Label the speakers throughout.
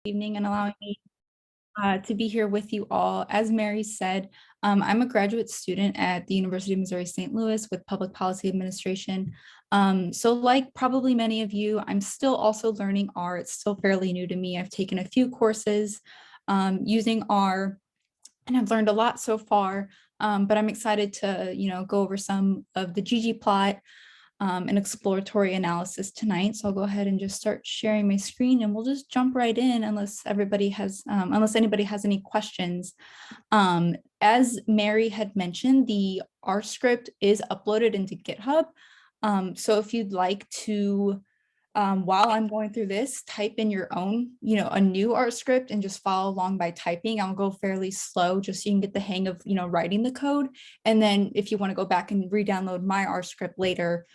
Speaker 1: Evening and allowing me to be here with you all. As Mary said, I'm a graduate student at the University of Missouri St. Louis with Public Policy Administration. So like probably many of you, I'm still also learning R. It's still fairly new to me. I've taken a few courses using R and I've learned a lot so far, but I'm excited to go over some of the ggplot and exploratory analysis tonight. So I'll go ahead and just start sharing my screen and we'll just jump right in unless anybody has any questions. As Mary had mentioned, the R script is uploaded into GitHub. So if you'd like to, while I'm going through this, type in your own, a new R script and just follow along by typing. I'll go fairly slow just so you can get the hang of, writing the code. And then if you want to go back and re-download my R script later,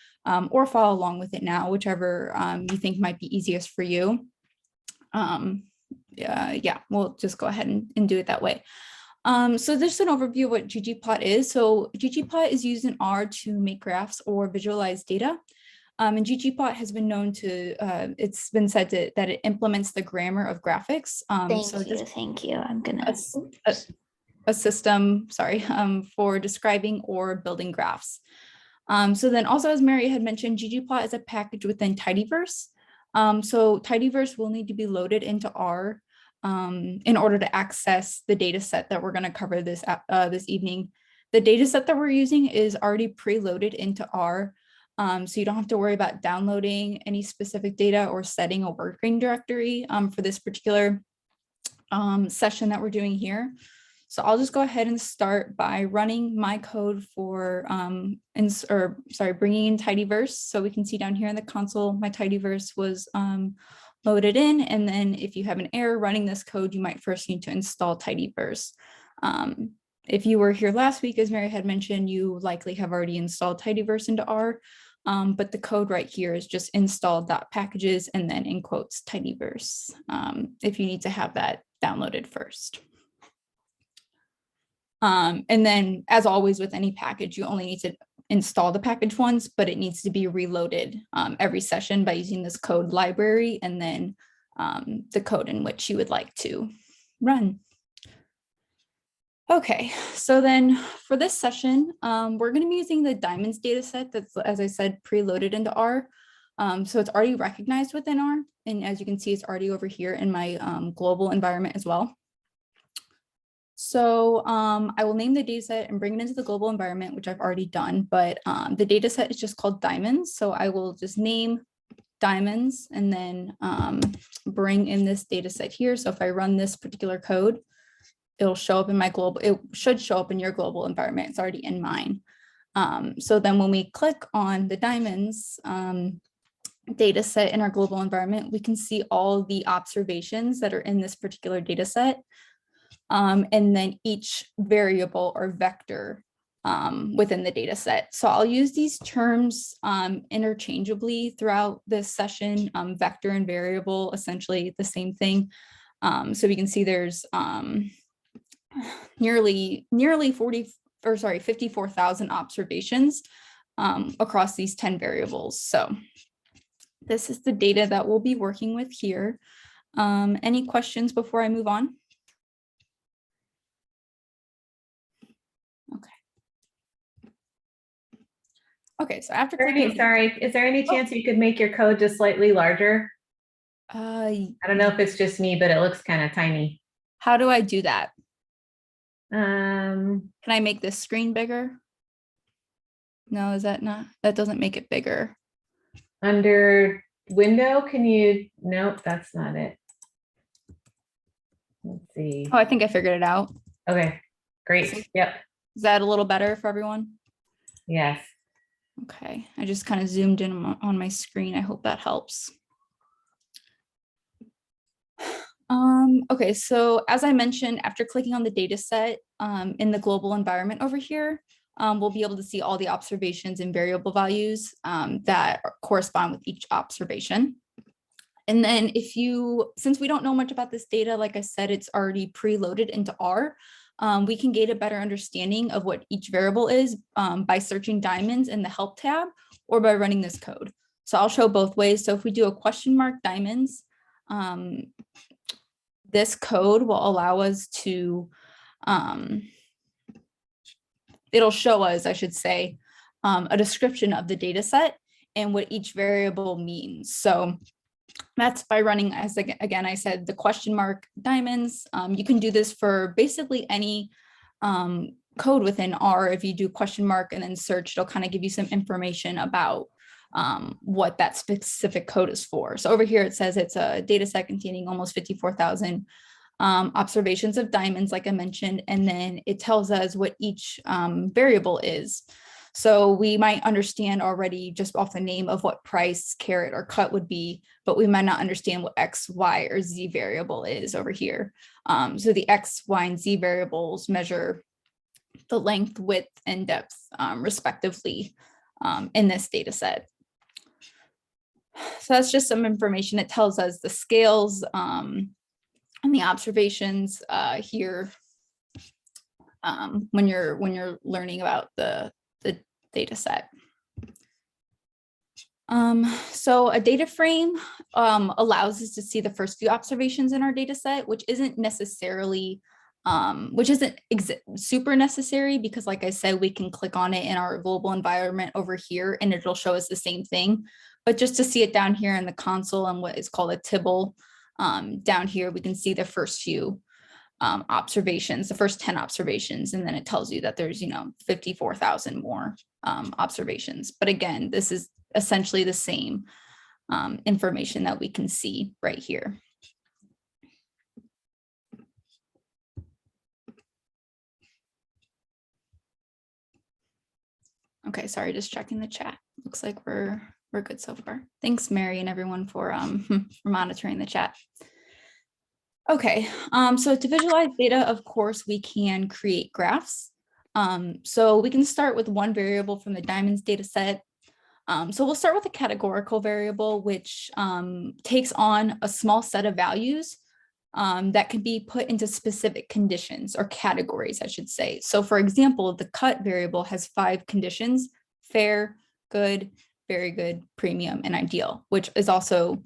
Speaker 1: or follow along with it now, whichever you think might be easiest for you. Yeah, we'll just go ahead and do it that way. So there's an overview of what ggplot is. So ggplot is used in R to make graphs or visualize data. And ggplot has been known to, it's been said that it implements the grammar of graphics.
Speaker 2: Thank you. I'm gonna
Speaker 1: a system, for describing or building graphs. So then also, as Mary had mentioned, ggplot is a package within tidyverse. So tidyverse will need to be loaded into R in order to access the data set that we're going to cover this evening. The data set that we're using is already preloaded into R. So you don't have to worry about downloading any specific data or setting a working directory for this particular session that we're doing here. So I'll just go ahead and start by running my code for, bringing in tidyverse. So we can see down here in the console, my tidyverse was loaded in. And then if you have an error running this code, you might first need to install tidyverse. If you were here last week, as Mary had mentioned, you likely have already installed tidyverse into R. But the code right here is just install.packages and then in quotes tidyverse if you need to have that downloaded first. And then as always with any package, you only need to install the package once, but it needs to be reloaded every session by using this code library and then the code in which you would like to run. Okay, so then for this session, we're going to be using the diamonds data set that's, as I said, preloaded into R. So it's already recognized within R. And as you can see, it's already over here in my global environment as well. So I will name the data set and bring it into the global environment, which I've already done, but the data set is just called diamonds. So I will just name diamonds and then bring in this data set here. So if I run this particular code, it'll show up in my global, it should show up in your global environment. It's already in mine. So then when we click on the diamonds data set in our global environment, we can see all the observations that are in this particular data set. And then each variable or vector within the data set. So I'll use these terms interchangeably throughout this session. Vector and variable, essentially the same thing. So we can see there's nearly 54,000 observations across these 10 variables. So this is the data that we'll be working with here. Any questions before I move on? Okay, so after clicking,
Speaker 3: sorry, is there any chance you could make your code just slightly larger? I don't know if it's just me, but it looks kind of tiny.
Speaker 1: How do I do that?
Speaker 3: Can
Speaker 1: I make this screen bigger? No, is that not? That doesn't make it bigger.
Speaker 3: Under window, can you? Nope, that's not it. Let's see.
Speaker 1: Oh, I think I figured it out.
Speaker 3: Okay, great. Yep.
Speaker 1: Is that a little better for everyone?
Speaker 3: Yes.
Speaker 1: Okay, I just kind of zoomed in on my screen. I hope that helps. Okay, so as I mentioned, after clicking on the data set in the global environment over here, we'll be able to see all the observations and variable values that correspond with each observation. And then since we don't know much about this data, like I said, it's already preloaded into R. We can get a better understanding of what each variable is by searching diamonds in the help tab or by running this code. So I'll show both ways. So if we do a question mark diamonds, this code will allow us to, it'll show us, I should say, a description of the data set and what each variable means. So that's by running, as again, I said, the question mark diamonds. You can do this for basically any code within R. If you do question mark and then search, it'll kind of give you some information about what that specific code is for. So over here, it says it's a data set containing almost 54,000 observations of diamonds, like I mentioned, and then it tells us what each variable is. So we might understand already just off the name of what price, carat, or cut would be, but we might not understand what X, Y, or Z variable is over here. So the X, Y, and Z variables measure the length, width, and depth, respectively, in this data set. So that's just some information. It tells us the scales and the observations here when you're learning about the data set. So a data frame allows us to see the first few observations in our data set, which isn't necessarily, super necessary, because like I said, we can click on it in our global environment over here and it'll show us the same thing. But just to see it down here in the console and what is called a tibble, down here, we can see the first few observations, the first 10 observations, and then it tells you that there's, 54,000 more observations. But again, this is essentially the same information that we can see right here. Okay, sorry, just checking the chat. Looks like we're good so far. Thanks, Mary, and everyone for monitoring the chat. Okay, so to visualize data, of course, we can create graphs. So we can start with one variable from the diamonds data set. So we'll start with a categorical variable, which takes on a small set of values that can be put into specific conditions or categories, I should say. So for example, the cut variable has 5 conditions: fair, good, very good, premium, and ideal, which is also,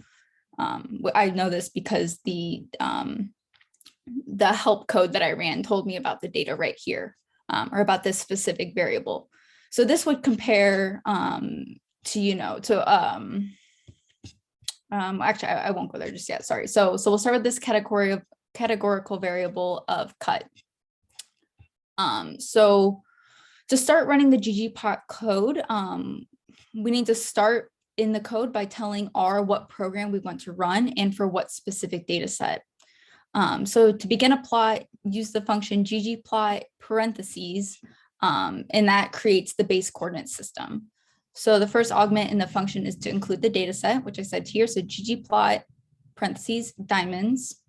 Speaker 1: I know this because the help code that I ran told me about the data right here, or about this specific variable. So this would compare to, actually, I won't go there just yet, sorry. So we'll start with this categorical variable of cut. So to start running the ggplot code, we need to start in the code by telling R what program we want to run and for what specific data set. So to begin a plot, use the function ggplot parentheses, and that creates the base coordinate system. So the first augment in the function is to include the data set, which I said here. So ggplot parentheses diamonds.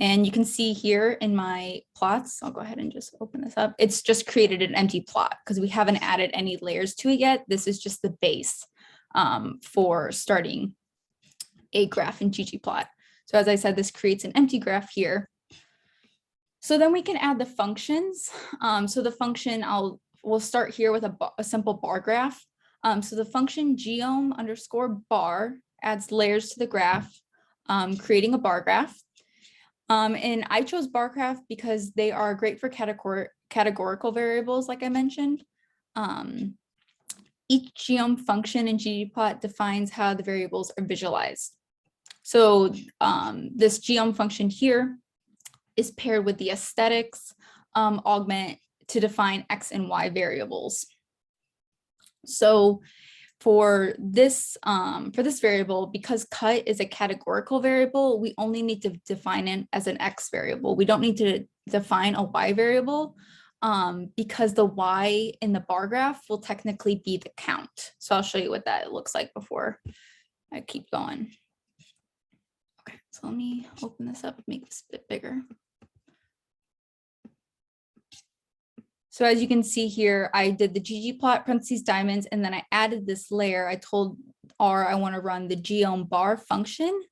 Speaker 1: And you can see here in my plots, I'll go ahead and just open this up. It's just created an empty plot because we haven't added any layers to it yet. This is just the base for starting a graph in ggplot. So as I said, this creates an empty graph here. So then we can add the functions. So the function, we'll start here with a simple bar graph. So the function geom_bar adds layers to the graph, creating a bar graph. And I chose bar graph because they are great for categorical variables, like I mentioned. Each geom function in ggplot defines how the variables are visualized. So this geom function here is paired with the aesthetics augment to define X and Y variables. So for this variable, because cut is a categorical variable, we only need to define it as an X variable. We don't need to define a Y variable because the Y in the bar graph will technically be the count. So I'll show you what that looks like before I keep going. Okay, so let me open this up, make this a bit bigger. So as you can see here, I did the ggplot parentheses diamonds, and then I added this layer. I told R I want to run the geom bar function,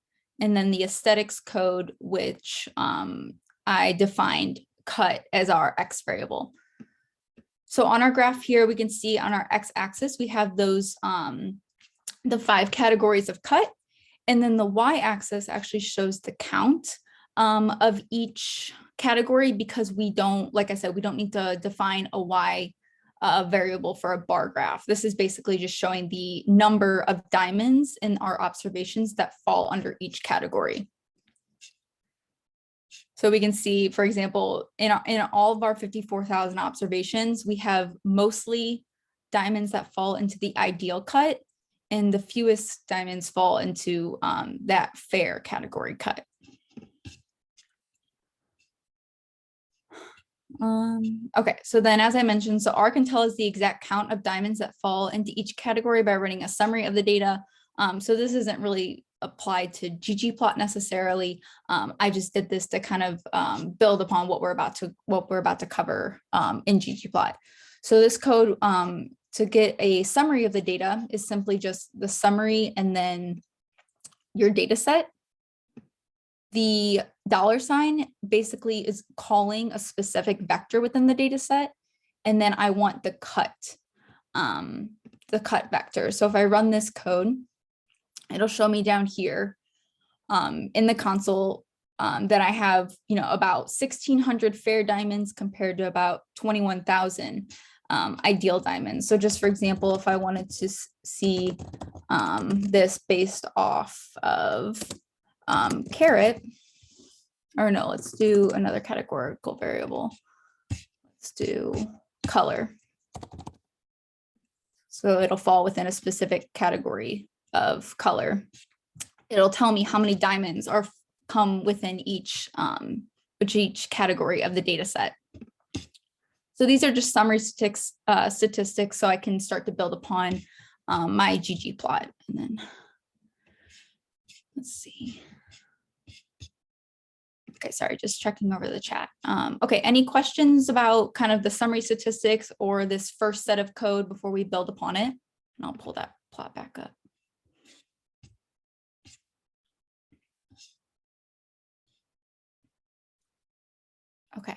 Speaker 1: and then the aesthetics code, which I defined cut as our X variable. So on our graph here, we can see on our X axis, we have those, the 5 categories of cut. And then the y-axis actually shows the count of each category, because we don't, like I said, we don't need to define a y variable for a bar graph. This is basically just showing the number of diamonds in our observations that fall under each category. So we can see, for example, in all of our 54,000 observations, we have mostly diamonds that fall into the ideal cut, and the fewest diamonds fall into that fair category cut. Okay, so then as I mentioned, so R can tell us the exact count of diamonds that fall into each category by running a summary of the data. So this isn't really applied to ggplot necessarily. I just did this to kind of build upon what we're about to cover in ggplot. So this code to get a summary of the data is simply just the summary and then your data set. The $sign basically is calling a specific vector within the data set, and then I want the cut vector. So if I run this code, it'll show me down here in the console that I have, about 1,600 fair diamonds compared to about 21,000 ideal diamonds. So just for example, if I wanted to see this based off of caret, or no, let's do another categorical variable. Let's do color. So it'll fall within a specific category of color. It'll tell me how many diamonds come within each category of the data set. So these are just summary statistics, so I can start to build upon my ggplot. And then let's see. Okay, sorry, just checking over the chat. Okay, any questions about kind of the summary statistics or this first set of code before we build upon it? And I'll pull that plot back up. Okay.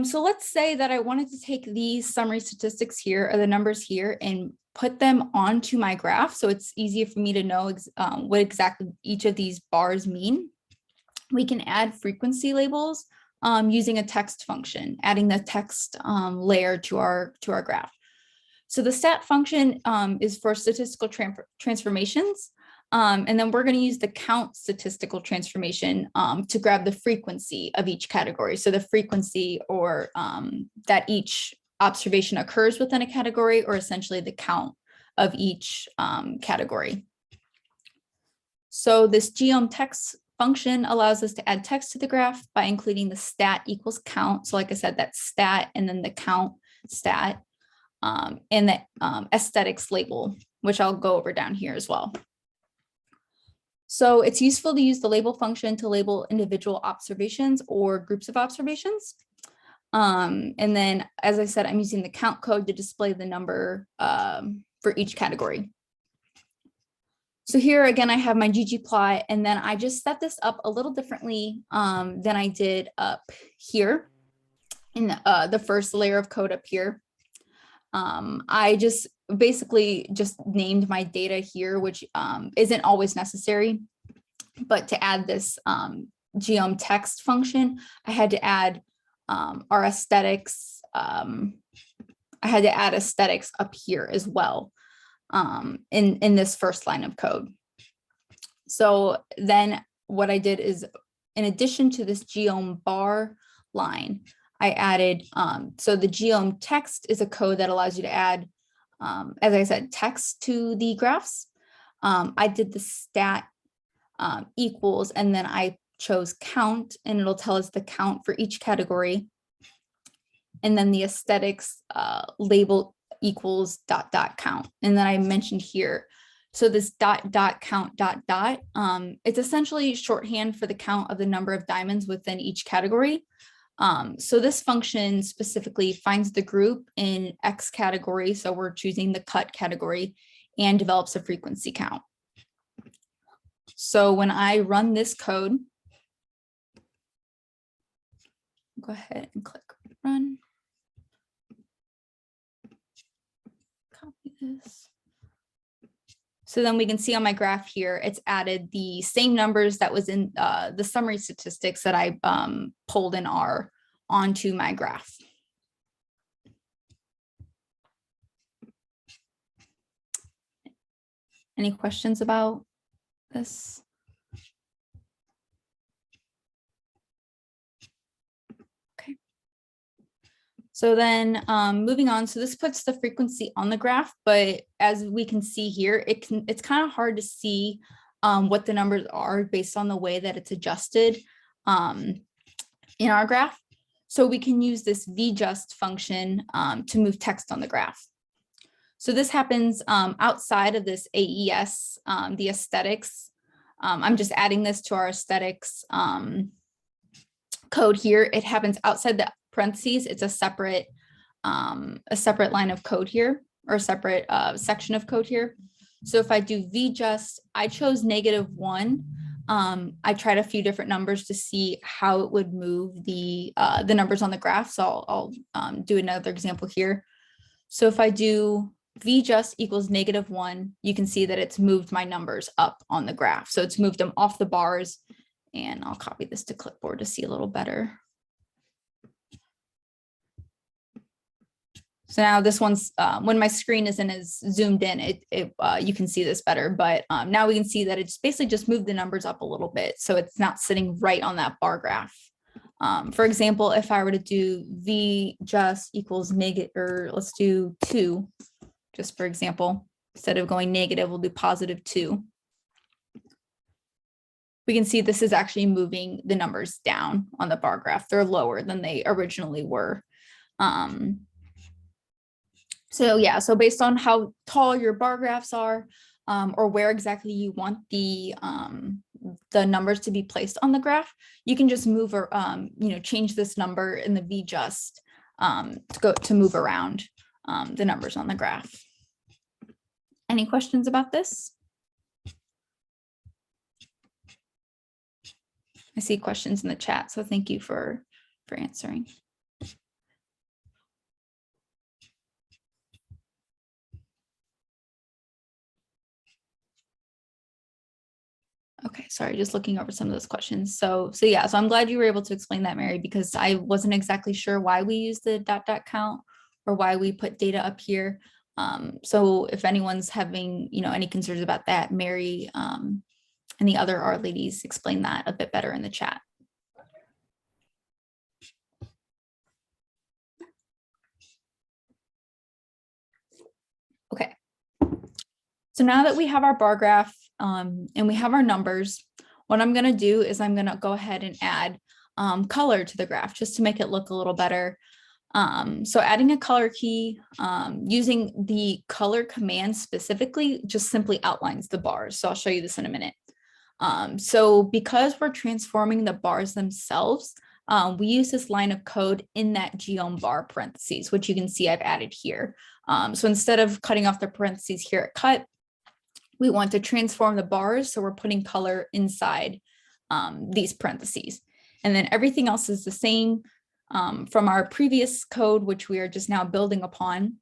Speaker 1: So let's say that I wanted to take these summary statistics here, or the numbers here, and put them onto my graph so it's easier for me to know what exactly each of these bars mean. We can add frequency labels using a text function, adding the text layer to our graph. So the stat function is for statistical transformations. And then we're going to use the count statistical transformation to grab the frequency of each category. So the frequency or that each observation occurs within a category, or essentially the count of each category. So this geom_text function allows us to add text to the graph by including the stat equals count. So like I said, that's stat and then the count stat and the aesthetics label, which I'll go over down here as well. So it's useful to use the label function to label individual observations or groups of observations. And then, as I said, I'm using the count code to display the number for each category. So here again, I have my ggplot, and then I just set this up a little differently than I did up here in the first layer of code up here. I just basically just named my data here, which isn't always necessary, but to add this geom_text function, I had to add our aesthetics. I had to add aesthetics up here as well in this first line of code. So then what I did is, in addition to this geom bar line, I added, so the geom_text is a code that allows you to add, as I said, text to the graphs. I did the stat equals, and then I chose count, and it'll tell us the count for each category. And then the aesthetics label equals ... count. And then I mentioned here, so this ... count ... it's essentially shorthand for the count of the number of diamonds within each category. So this function specifically finds the group in X category, so we're choosing the cut category, and develops a frequency count. So when I run this code, go ahead and click run. Copy this. So then we can see on my graph here, it's added the same numbers that was in the summary statistics that I pulled in R onto my graph. Any questions about this? Okay. So then moving on, so this puts the frequency on the graph, but as we can see here, it's kind of hard to see what the numbers are based on the way that it's adjusted in our graph. So we can use this Vjust function to move text on the graph. So this happens outside of this AES, the aesthetics. I'm just adding this to our aesthetics code here. It happens outside the parentheses. It's a separate line of code here, or a separate section of code here. So if I do Vjust, I chose -1. I tried a few different numbers to see how it would move the numbers on the graph. So I'll do another example here. So if I do Vjust equals -1, you can see that it's moved my numbers up on the graph. So it's moved them off the bars, and I'll copy this to clipboard to see a little better. So now this one's, when my screen isn't as zoomed in, you can see this better, but now we can see that it's basically just moved the numbers up a little bit. So it's not sitting right on that bar graph. For example, if I were to do Vjust equals negative, or let's do 2, just for example, instead of going negative, we'll do +2. We can see this is actually moving the numbers down on the bar graph. They're lower than they originally were. So yeah, so based on how tall your bar graphs are, or where exactly you want the numbers to be placed on the graph, you can just move or change this number in the Vjust to move around the numbers on the graph. Any questions about this? I see questions in the chat, so thank you for answering. Okay, sorry, just looking over some of those questions. So yeah, so I'm glad you were able to explain that, Mary, because I wasn't exactly sure why we use the ... count or why we put data up here. So if anyone's having, any concerns about that, Mary and the other R ladies explain that a bit better in the chat. Okay. So now that we have our bar graph and we have our numbers, what I'm going to do is I'm going to go ahead and add color to the graph just to make it look a little better. So adding a color key using the color command specifically just simply outlines the bars. So I'll show you this in a minute. So because we're transforming the bars themselves, we use this line of code in that geom bar parentheses, which you can see I've added here. So instead of cutting off the parentheses here at cut, we want to transform the bars. So we're putting color inside these parentheses. And then everything else is the same from our previous code, which we are just now building upon.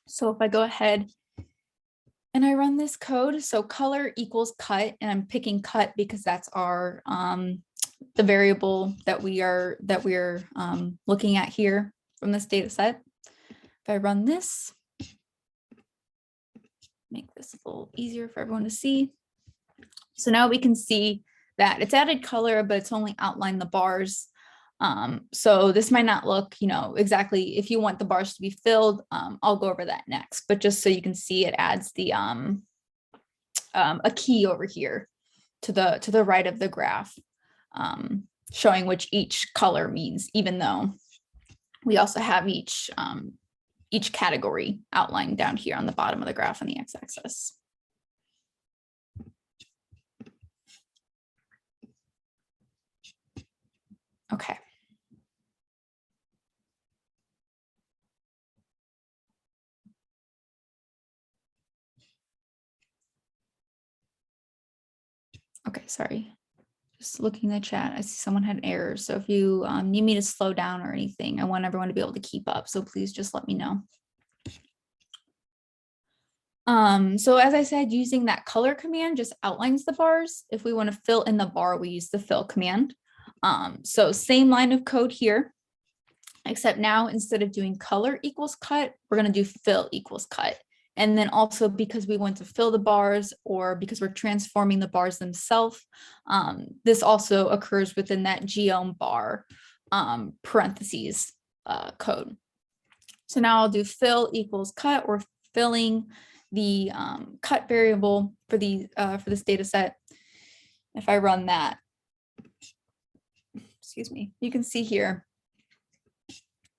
Speaker 1: So if I go ahead and I run this code, so color equals cut, and I'm picking cut because that's our the variable that we're looking at here from this data set. If I run this, make this a little easier for everyone to see. So now we can see that it's added color, but it's only outlined the bars. So this might not look, exactly if you want the bars to be filled. I'll go over that next, but just so you can see, it adds the a key over here to the right of the graph, showing which each color means, even though we also have each category outlined down here on the bottom of the graph on the x-axis. Okay. Okay, sorry. Just looking in the chat, I see someone had errors. So if you need me to slow down or anything, I want everyone to be able to keep up. So please just let me know. So as I said, using that color command just outlines the bars. If we want to fill in the bar, we use the fill command. So same line of code here, except now instead of doing color equals cut, we're going to do fill equals cut. And then also because we want to fill the bars or because we're transforming the bars themselves, this also occurs within that geom bar parentheses code. So now I'll do fill equals cut or filling the cut variable for this data set. If I run that, excuse me, you can see here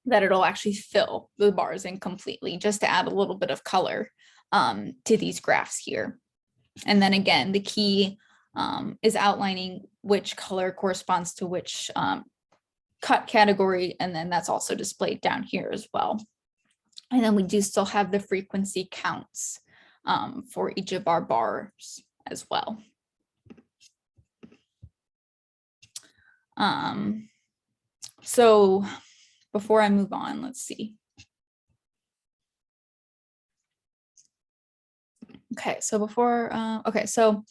Speaker 1: that it'll actually fill the bars in completely just to add a little bit of color to these graphs here. And then again, the key is outlining which color corresponds to which cut category, and then that's also displayed down here as well. And then we do still have the frequency counts for each of our bars as well. So before I move on, let's see. Okay, so before, so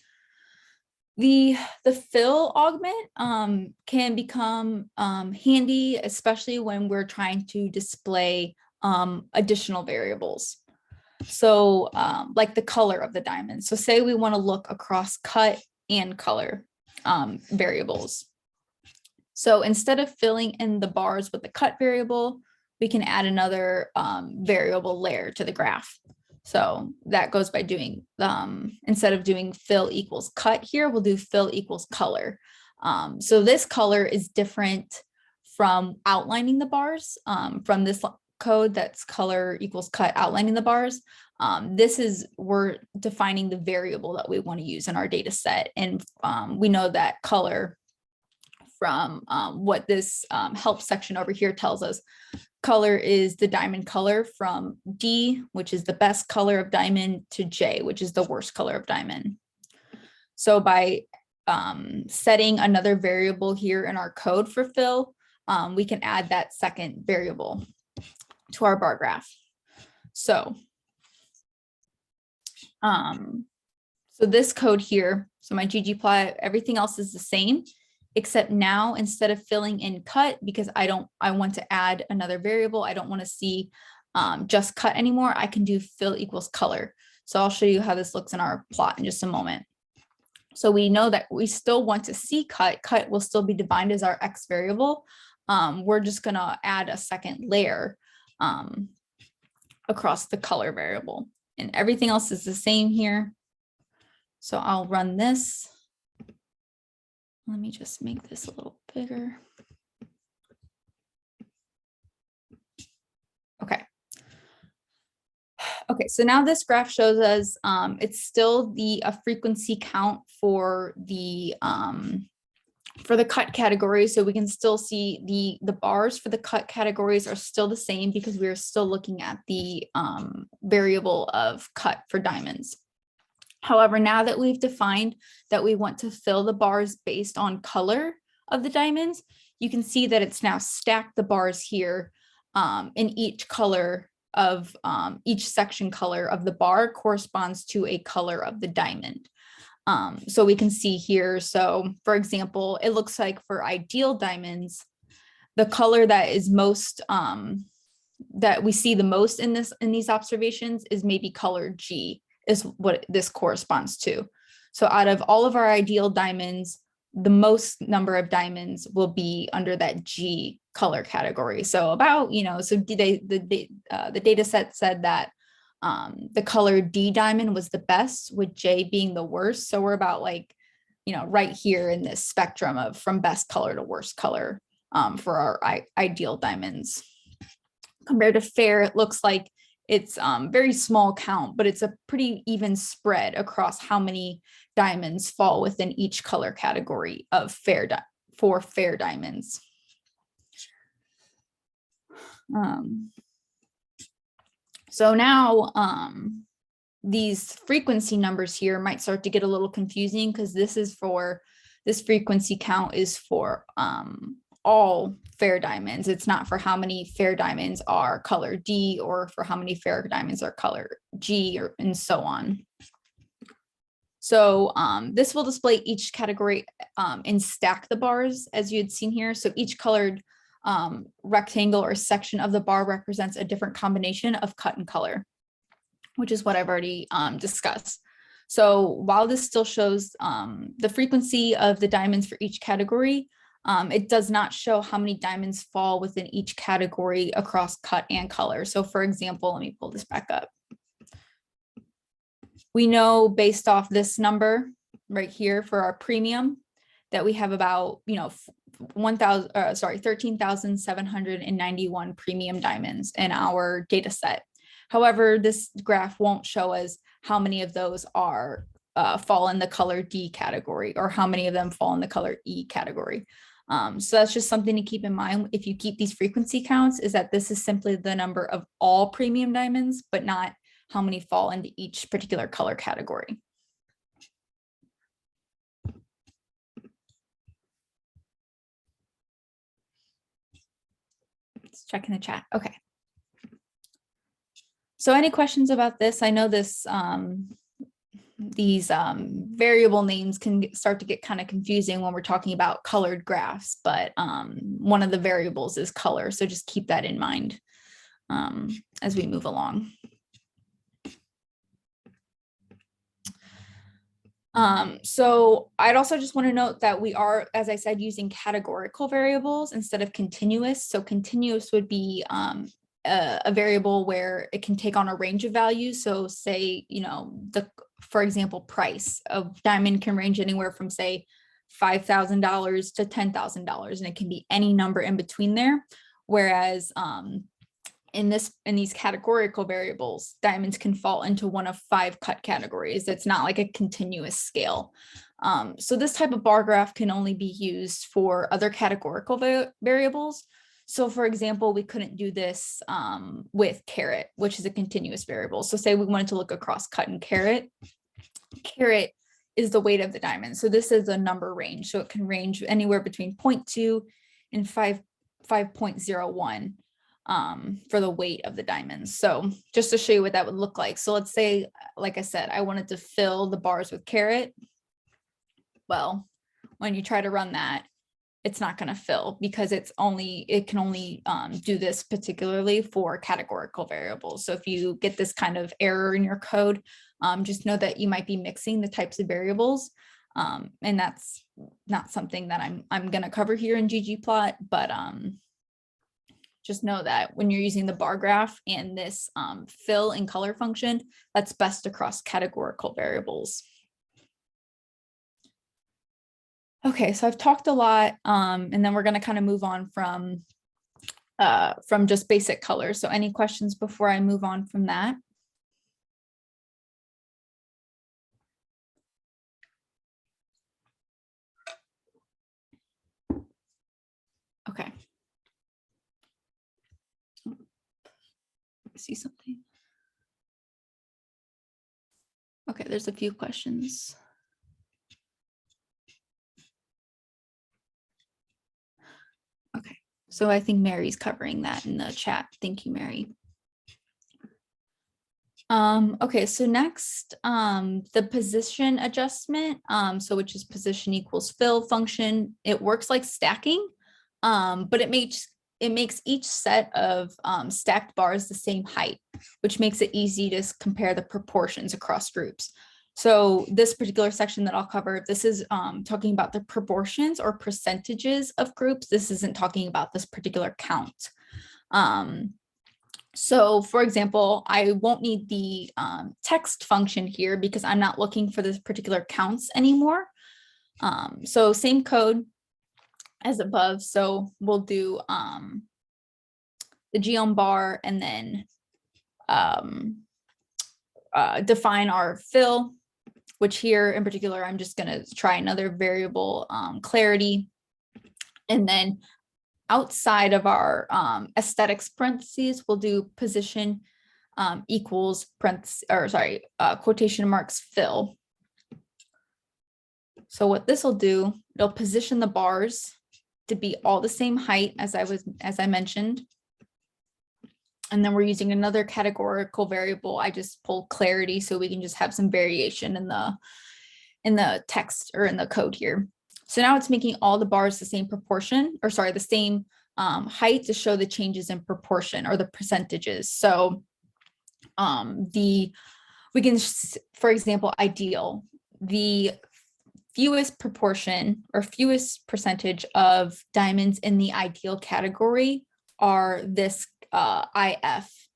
Speaker 1: the fill augment can become handy, especially when we're trying to display additional variables. So like the color of the diamond. So say we want to look across cut and color variables. So instead of filling in the bars with the cut variable, we can add another variable layer to the graph. So that goes by doing, instead of doing fill equals cut here, we'll do fill equals color. So this color is different from outlining the bars from this code that's color equals cut outlining the bars. We're defining the variable that we want to use in our data set. And we know that color from what this help section over here tells us. Color is the diamond color from D, which is the best color of diamond, to J, which is the worst color of diamond. So by setting another variable here in our code for fill, we can add that second variable to our bar graph. So this code here, so my ggplot, everything else is the same, except now instead of filling in cut, because I want to add another variable, I don't want to see just cut anymore, I can do fill equals color. So I'll show you how this looks in our plot in just a moment. So we know that we still want to see cut. Cut will still be defined as our X variable. We're just going to add a second layer across the color variable, and everything else is the same here. So I'll run this. Let me just make this a little bigger. Okay, so now this graph shows us it's still a frequency count for the cut category. So we can still see the bars for the cut categories are still the same because we're still looking at the variable of cut for diamonds. However, now that we've defined that we want to fill the bars based on color of the diamonds, you can see that it's now stacked the bars here in each color of each section color of the bar corresponds to a color of the diamond. So we can see here, so for example, it looks like for ideal diamonds, the color that is most, that we see the most in these observations is maybe color G, is what this corresponds to. So out of all of our ideal diamonds, the most number of diamonds will be under that G color category. So about, so the data set said that the color D diamond was the best, with J being the worst. So we're about right here in this spectrum of from best color to worst color for our ideal diamonds. Compared to fair, it looks like it's very small count, but it's a pretty even spread across how many diamonds fall within each color category of fair diamonds. So now these frequency numbers here might start to get a little confusing because this frequency count is for all fair diamonds. It's not for how many fair diamonds are color D or for how many fair diamonds are color G and so on. So this will display each category and stack the bars as you had seen here. So each colored rectangle or section of the bar represents a different combination of cut and color, which is what I've already discussed. So while this still shows the frequency of the diamonds for each category, it does not show how many diamonds fall within each category across cut and color. So for example, let me pull this back up. We know based off this number right here for our premium that we have about, 13,791 premium diamonds in our data set. However, this graph won't show us how many of those are fall in the color D category or how many of them fall in the color E category. So that's just something to keep in mind if you keep these frequency counts, is that this is simply the number of all premium diamonds, but not how many fall into each particular color category. Let's check in the chat. Okay. So any questions about this? I know this these variable names can start to get kind of confusing when we're talking about colored graphs, but one of the variables is color. So just keep that in mind as we move along. So I'd also just want to note that we are, as I said, using categorical variables instead of continuous. So continuous would be a variable where it can take on a range of values. So say, for example, price of diamond can range anywhere from say $5,000 to $10,000, and it can be any number in between there. Whereas in these categorical variables, diamonds can fall into one of 5 cut categories. It's not like a continuous scale. So this type of bar graph can only be used for other categorical variables. So for example, we couldn't do this with carat, which is a continuous variable. So say we wanted to look across cut and carat. Carat is the weight of the diamond. So this is a number range. So it can range anywhere between 0.2 and 5.01 for the weight of the diamonds. So just to show you what that would look like. So let's say, like I said, I wanted to fill the bars with carat. Well, when you try to run that, it's not going to fill because it can only do this particularly for categorical variables. So if you get this kind of error in your code, just know that you might be mixing the types of variables. And that's not something that I'm going to cover here in ggplot, but just know that when you're using the bar graph and this fill and color function, that's best across categorical variables. Okay, so I've talked a lot, and then we're going to kind of move on from just basic color. So any questions before I move on from that? Okay. See something. Okay, there's a few questions. Okay, so I think Mary's covering that in the chat. Thank you, Mary. Okay, so next, the position adjustment, so which is position equals fill function. It works like stacking, but it makes each set of stacked bars the same height, which makes it easy to compare the proportions across groups. So this particular section that I'll cover, this is talking about the proportions or percentages of groups. This isn't talking about this particular count. So for example, I won't need the text function here because I'm not looking for this particular counts anymore. So same code as above. So we'll do the geom bar and then define our fill, which here in particular, I'm just going to try another variable clarity. And then outside of our aesthetics parentheses, we'll do position equals quotation marks fill. So what this will do, it'll position the bars to be all the same height as I mentioned. And then we're using another categorical variable. I just pulled clarity so we can just have some variation in the text or in the code here. So now it's making all the bars the same proportion, or sorry, the same height to show the changes in proportion or the percentages. So we can, for example, ideal, the fewest proportion or fewest percentage of diamonds in the ideal category are this IF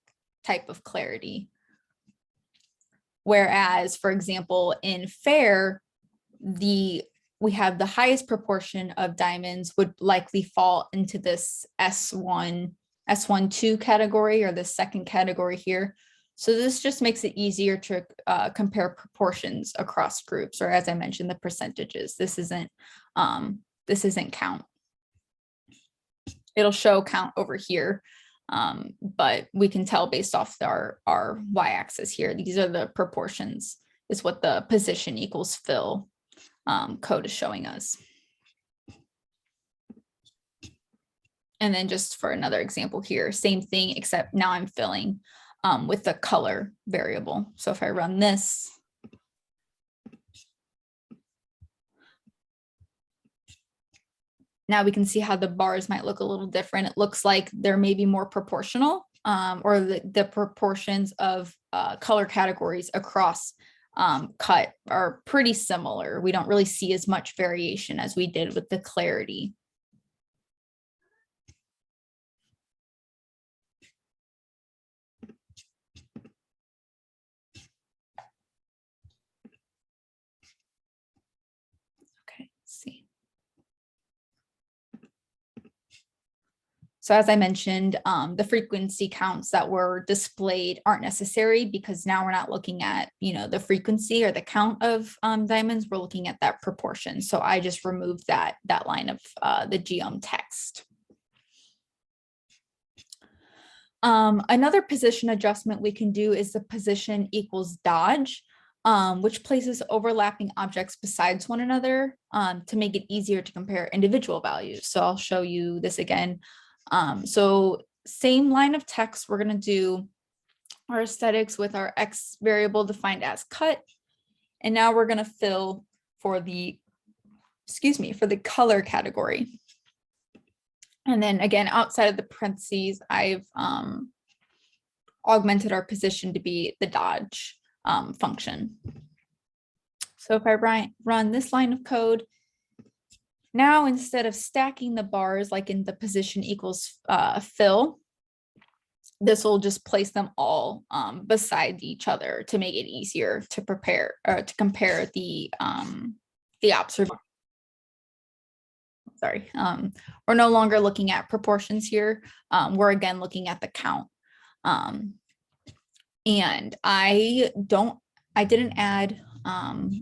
Speaker 1: type of clarity. Whereas, for example, in fair, we have the highest proportion of diamonds would likely fall into this S1-2 category, or the second category here. So this just makes it easier to compare proportions across groups, or as I mentioned, the percentages. This isn't count. It'll show count over here, but we can tell based off our y-axis here. These are the proportions, is what the position equals fill code is showing us. And then just for another example here, same thing, except now I'm filling with the color variable. So if I run this, now we can see how the bars might look a little different. It looks like they're maybe more proportional, or the proportions of color categories across cut are pretty similar. We don't really see as much variation as we did with the clarity. So as I mentioned, the frequency counts that were displayed aren't necessary, because now we're not looking at, the frequency or the count of diamonds. We're looking at that proportion. So I just removed that line of the geom text. Another position adjustment we can do is the position equals dodge, which places overlapping objects besides one another to make it easier to compare individual values. So I'll show you this again. So same line of text, we're going to do our aesthetics with our X variable defined as cut. And now we're going to fill for the color category. And then again, outside of the parentheses, I've augmented our position to be the dodge function. So if I run this line of code, now, instead of stacking the bars like in the position equals fill, this will just place them all beside each other to make it easier to prepare or to compare the observation. Sorry, we're no longer looking at proportions here. We're again looking at the count. And I didn't add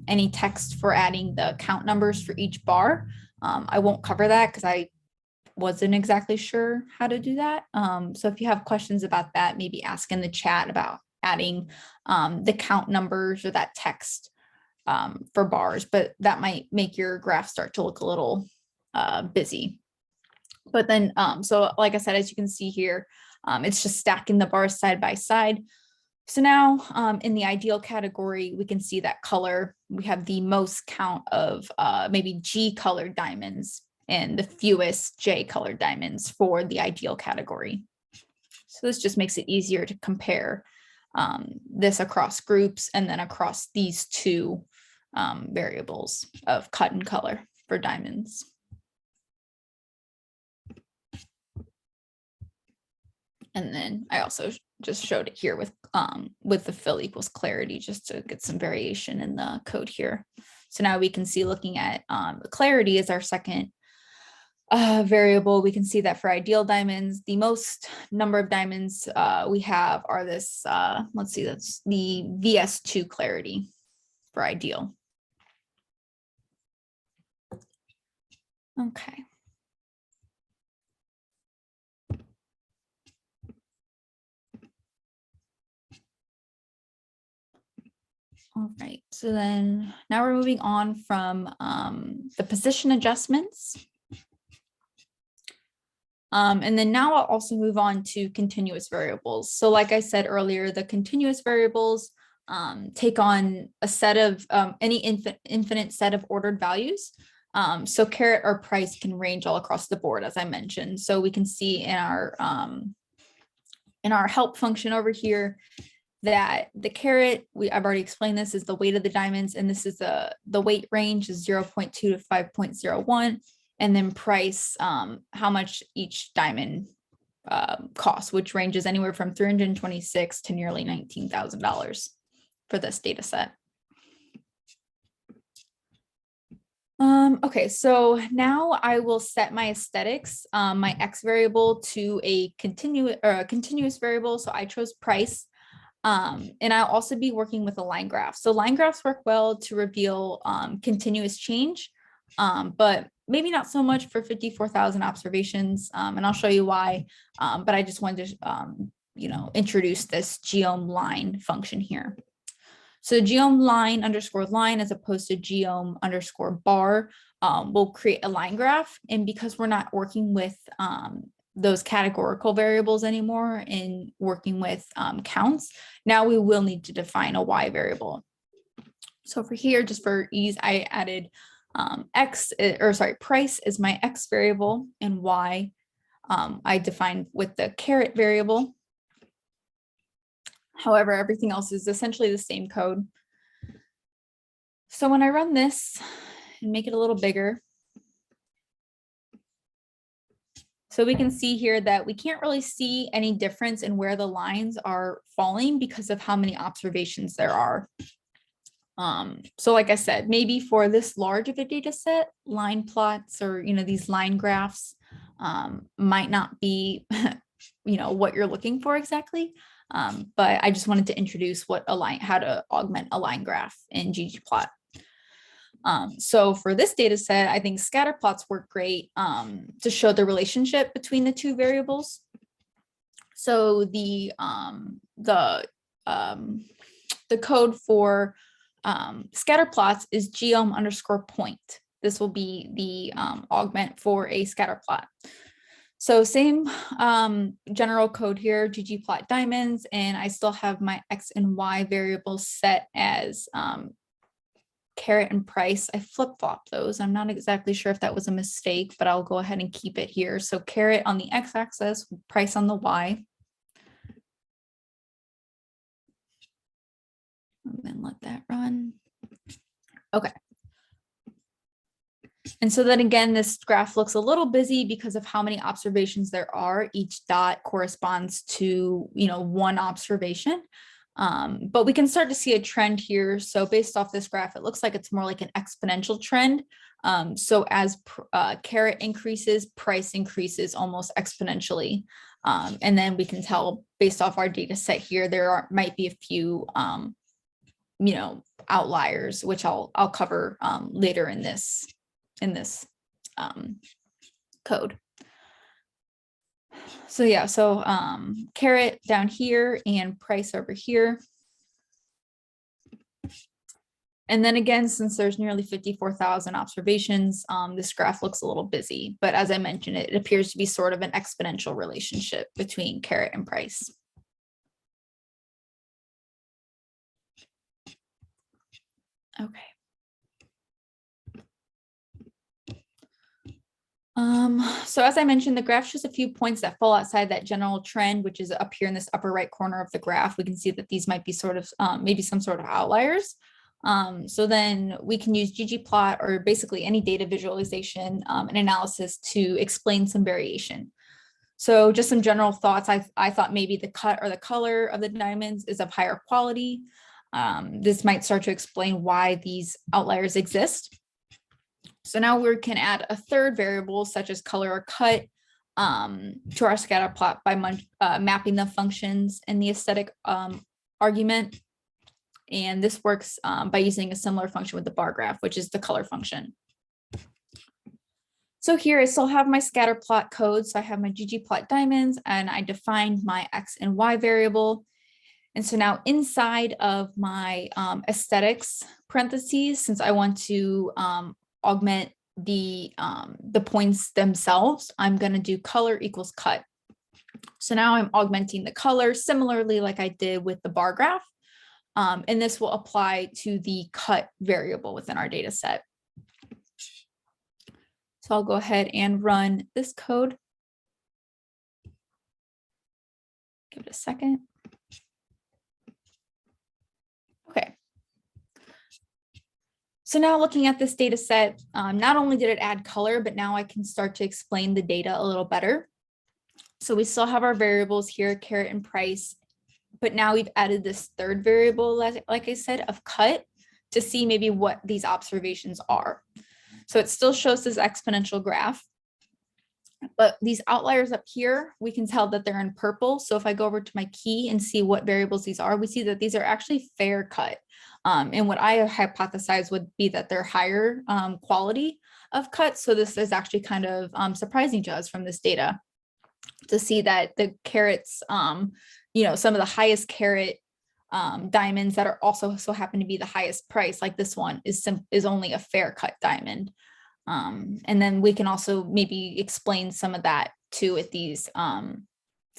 Speaker 1: any text for adding the count numbers for each bar. I won't cover that because I wasn't exactly sure how to do that. So if you have questions about that, maybe ask in the chat about adding the count numbers or that text for bars, but that might make your graph start to look a little busy. But then, so like I said, as you can see here, it's just stacking the bars side by side. So now in the ideal category, we can see that color, we have the most count of maybe G colored diamonds and the fewest J colored diamonds for the ideal category. So this just makes it easier to compare this across groups and then across these two variables of cut and color for diamonds. And then I also just showed it here with the fill equals clarity, just to get some variation in the code here. So now we can see, looking at clarity is our second variable. We can see that for ideal diamonds, the most number of diamonds we have are this, let's see, that's the VS2 clarity for ideal. Okay. All right, so then now we're moving on from the position adjustments. And then now I'll also move on to continuous variables. So like I said earlier, the continuous variables take on a set of any infinite set of ordered values. So caret or price can range all across the board, as I mentioned. So we can see in our help function over here that the caret, I've already explained this, is the weight of the diamonds, and this is the weight range is 0.2 to 5.01, and then price, how much each diamond costs, which ranges anywhere from $326 to nearly $19,000 for this data set. Okay, so now I will set my aesthetics, my X variable to a continuous variable. So I chose price. And I'll also be working with a line graph. So line graphs work well to reveal continuous change, but maybe not so much for 54,000 observations. And I'll show you why, but I just wanted to, introduce this geom line function here. So geom line underscore line, as opposed to geom underscore bar, will create a line graph. And because we're not working with those categorical variables anymore and working with counts, now we will need to define a Y variable. So for here, just for ease, I added price is my X variable, and Y I defined with the caret variable. However, everything else is essentially the same code. So when I run this and make it a little bigger, so we can see here that we can't really see any difference in where the lines are falling because of how many observations there are. So like I said, maybe for this large of a data set, line plots or, these line graphs might not be, what you're looking for exactly. But I just wanted to introduce how to augment a line graph in ggplot. So for this data set, I think scatter plots work great to show the relationship between the two variables. So the code for scatter plots is geom underscore point. This will be the augment for a scatter plot. So same general code here, ggplot diamonds, and I still have my X and Y variables set as caret and price. I flip-flopped those. I'm not exactly sure if that was a mistake, but I'll go ahead and keep it here. So caret on the X-axis, price on the Y. And then let that run. Okay. And so then again, this graph looks a little busy because of how many observations there are. Each dot corresponds to, one observation. But we can start to see a trend here. So based off this graph, it looks like it's more like an exponential trend. So as caret increases, price increases almost exponentially. And then we can tell based off our data set here, might be a few, outliers, which I'll cover later in this code. So yeah, so caret down here and price over here. And then again, since there's nearly 54,000 observations, this graph looks a little busy, but as I mentioned, it appears to be sort of an exponential relationship between caret and price. Okay. So as I mentioned, the graph shows a few points that fall outside that general trend, which is up here in this upper right corner of the graph. We can see that these might be sort of maybe some sort of outliers. So then we can use ggplot or basically any data visualization and analysis to explain some variation. So just some general thoughts. I thought maybe the cut or the color of the diamonds is of higher quality. This might start to explain why these outliers exist. So now we can add a third variable such as color or cut to our scatter plot by mapping the functions in the aesthetic argument. And this works by using a similar function with the bar graph, which is the color function. So here I still have my scatter plot code. So I have my ggplot diamonds and I defined my X and Y variable. And so now inside of my aesthetics parentheses, since I want to augment the points themselves, I'm going to do color equals cut. So now I'm augmenting the color similarly like I did with the bar graph. And this will apply to the cut variable within our data set. So I'll go ahead and run this code. Give it a second. Okay. So now looking at this data set, not only did it add color, but now I can start to explain the data a little better. So we still have our variables here, caret and price, but now we've added this third variable, like I said, of cut to see maybe what these observations are. So it still shows this exponential graph, but these outliers up here, we can tell that they're in purple. So if I go over to my key and see what variables these are, we see that these are actually fair cut. And what I hypothesize would be that they're higher quality of cut. So this is actually kind of surprising to us from this data to see that the carets, you know, some of the highest caret diamonds that are also so happen to be the highest price, like this one is only a fair cut diamond. And then we can also maybe explain some of that too with these some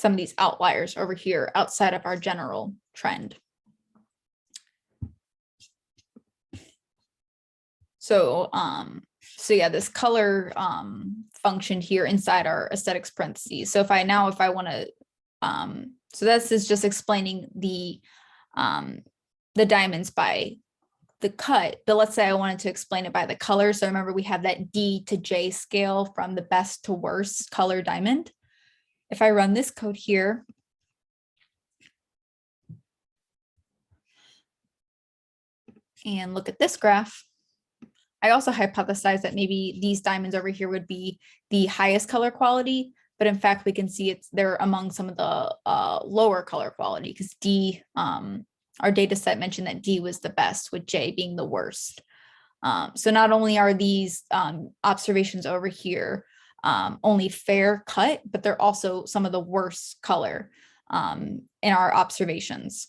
Speaker 1: of these outliers over here outside of our general trend. So yeah, this color function here inside our aesthetics parentheses. So if I want to, so this is just explaining the diamonds by the cut, but let's say I wanted to explain it by the color. So remember we have that D to J scale from the best to worst color diamond. If I run this code here, and look at this graph, I also hypothesized that maybe these diamonds over here would be the highest color quality, but in fact, we can see they're among some of the lower color quality because D, our data set mentioned that D was the best with J being the worst. So not only are these observations over here only fair cut, but they're also some of the worst color in our observations.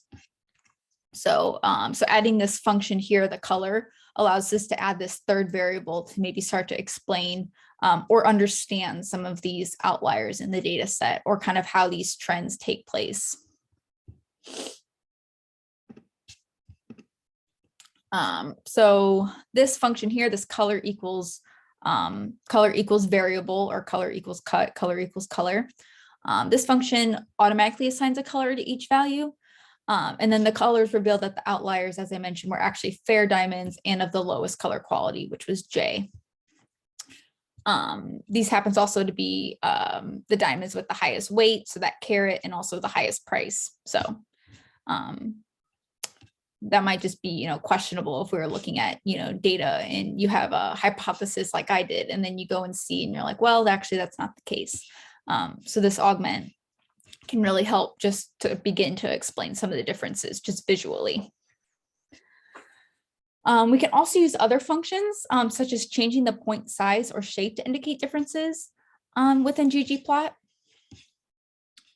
Speaker 1: So, so adding this function here, the color, allows us to add this third variable to maybe start to explain or understand some of these outliers in the data set or kind of how these trends take place. So this function here, this color equals variable or color equals cut, color equals color. This function automatically assigns a color to each value. And then the colors reveal that the outliers, as I mentioned, were actually fair diamonds and of the lowest color quality, which was J. These happens also to be the diamonds with the highest weight, so that caret, and also the highest price. So that might just be, questionable if we were looking at, data and you have a hypothesis like I did, and then you go and see and you're like, well, actually, that's not the case. So this augment can really help just to begin to explain some of the differences just visually. We can also use other functions such as changing the point size or shape to indicate differences within ggplot.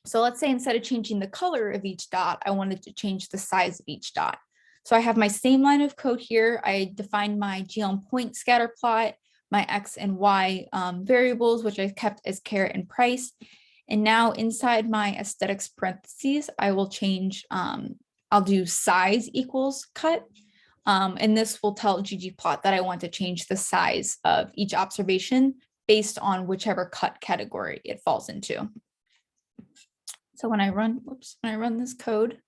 Speaker 1: So let's say instead of changing the color of each dot, I wanted to change the size of each dot. So I have my same line of code here. I defined my GLM point scatter plot, my X and Y variables, which I kept as caret and price. And now inside my aesthetics parentheses, I will change, I'll do size equals cut. And this will tell ggplot that I want to change the size of each observation based on whichever cut category it falls into. So when I run, when I run this code,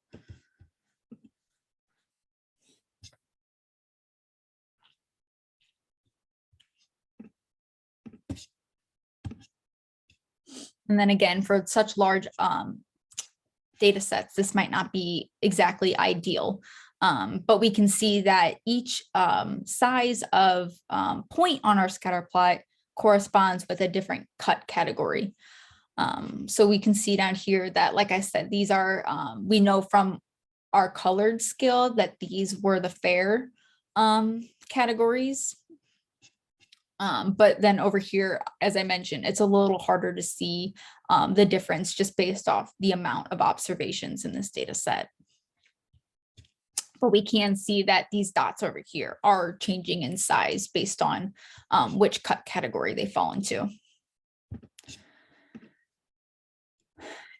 Speaker 1: and then again, for such large data sets, this might not be exactly ideal, but we can see that each size of point on our scatter plot corresponds with a different cut category. So we can see down here that, like I said, these are, we know from our colored scale that these were the fair categories. But then over here, as I mentioned, it's a little harder to see the difference just based off the amount of observations in this data set. but we can see that these dots over here are changing in size based on which cut category they fall into.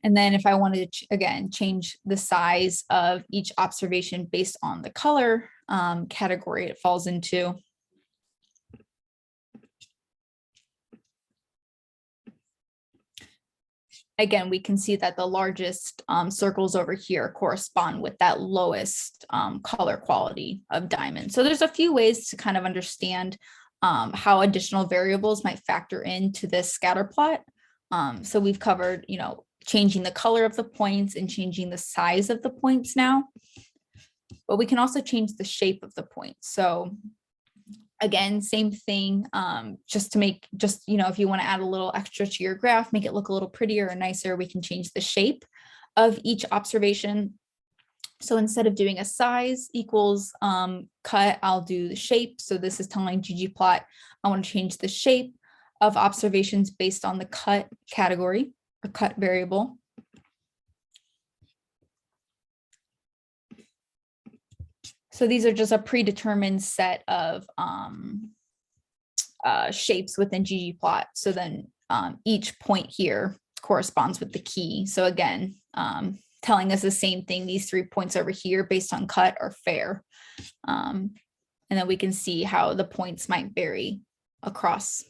Speaker 1: And then if I wanted to, again, change the size of each observation based on the color category it falls into. Again, we can see that the largest circles over here correspond with that lowest color quality of diamond. So there's a few ways to kind of understand how additional variables might factor into this scatter plot. So we've covered, changing the color of the points and changing the size of the points now, but we can also change the shape of the points. So again, same thing, just to make, if you want to add a little extra to your graph, make it look a little prettier or nicer, we can change the shape of each observation. So instead of doing a size equals cut, I'll do the shape. So this is telling ggplot, I want to change the shape of observations based on the cut category or cut variable. So these are just a predetermined set of shapes within ggplot. So then each point here corresponds with the key. So again, telling us the same thing, these 3 points over here based on cut are fair. And then we can see how the points might vary across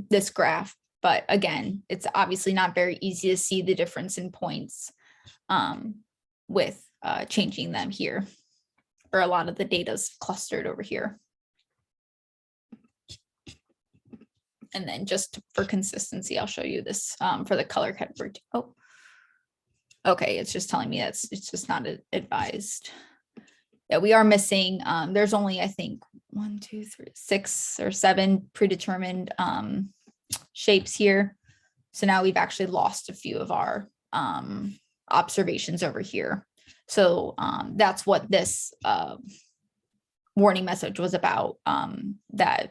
Speaker 1: this graph. But again, it's obviously not very easy to see the difference in points with changing them here, or a lot of the data is clustered over here. And then just for consistency, I'll show you this for the color category. Oh, okay, it's just telling me it's just not advised. Yeah, we are missing, there's only, I think, 1, 2, 3, 6 or 7 predetermined shapes here. So now we've actually lost a few of our observations over here. So that's what this warning message was about, that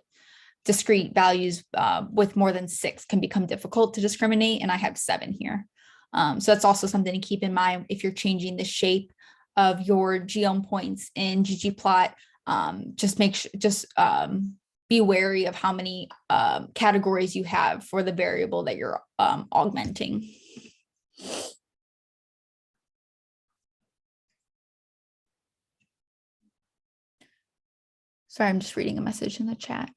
Speaker 1: discrete values with more than 6 can become difficult to discriminate, and I have 7 here. So that's also something to keep in mind if you're changing the shape of your geom points in ggplot. Just be wary of how many categories you have for the variable that you're augmenting. Sorry, I'm just reading a message in the chat.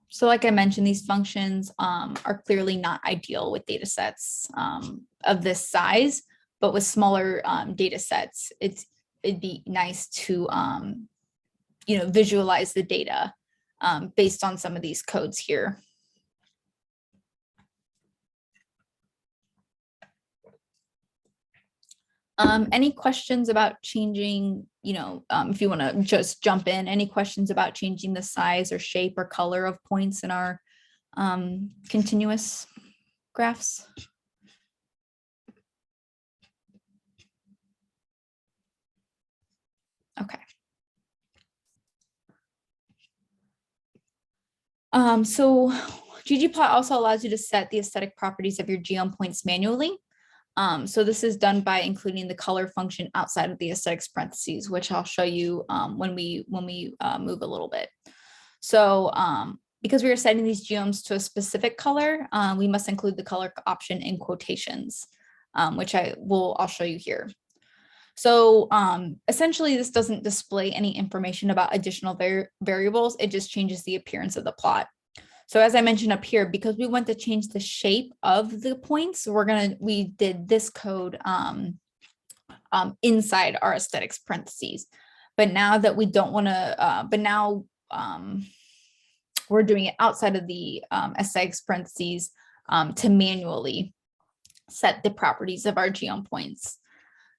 Speaker 1: So like I mentioned, these functions are clearly not ideal with data sets of this size, but with smaller data sets, it'd be nice to visualize the data based on some of these codes here. Any questions about changing, if you want to just jump in, any questions about changing the size or shape or color of points in our continuous graphs? Okay. So ggplot also allows you to set the aesthetic properties of your geom points manually. So this is done by including the color function outside of the aesthetics parentheses, which I'll show you when we move a little bit. So because we are setting these geoms to a specific color, we must include the color option in quotations, which I'll show you here. So essentially, this doesn't display any information about additional variables. It just changes the appearance of the plot. So as I mentioned up here, because we want to change the shape of the points, we did this code inside our aesthetics parentheses. But now that we don't want to, we're doing it outside of the aesthetics parentheses to manually set the properties of our geom points.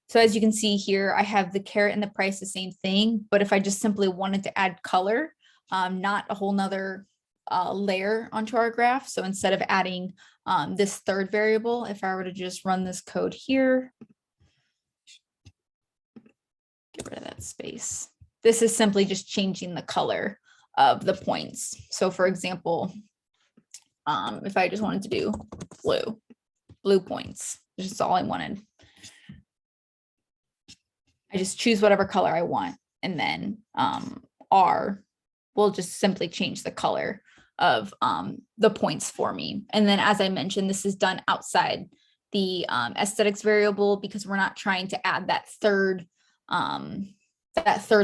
Speaker 1: So as you can see here, I have the caret and the price, the same thing. But if I just simply wanted to add color, not a whole nother layer onto our graph. So instead of adding this third variable, if I were to just run this code here, get rid of that space. this is simply just changing the color of the points. So for example, if I just wanted to do blue points, which is all I wanted, I just choose whatever color I want, and then R will just simply change the color of the points for me. And then, as I mentioned, this is done outside the aesthetics variable because we're not trying to add that third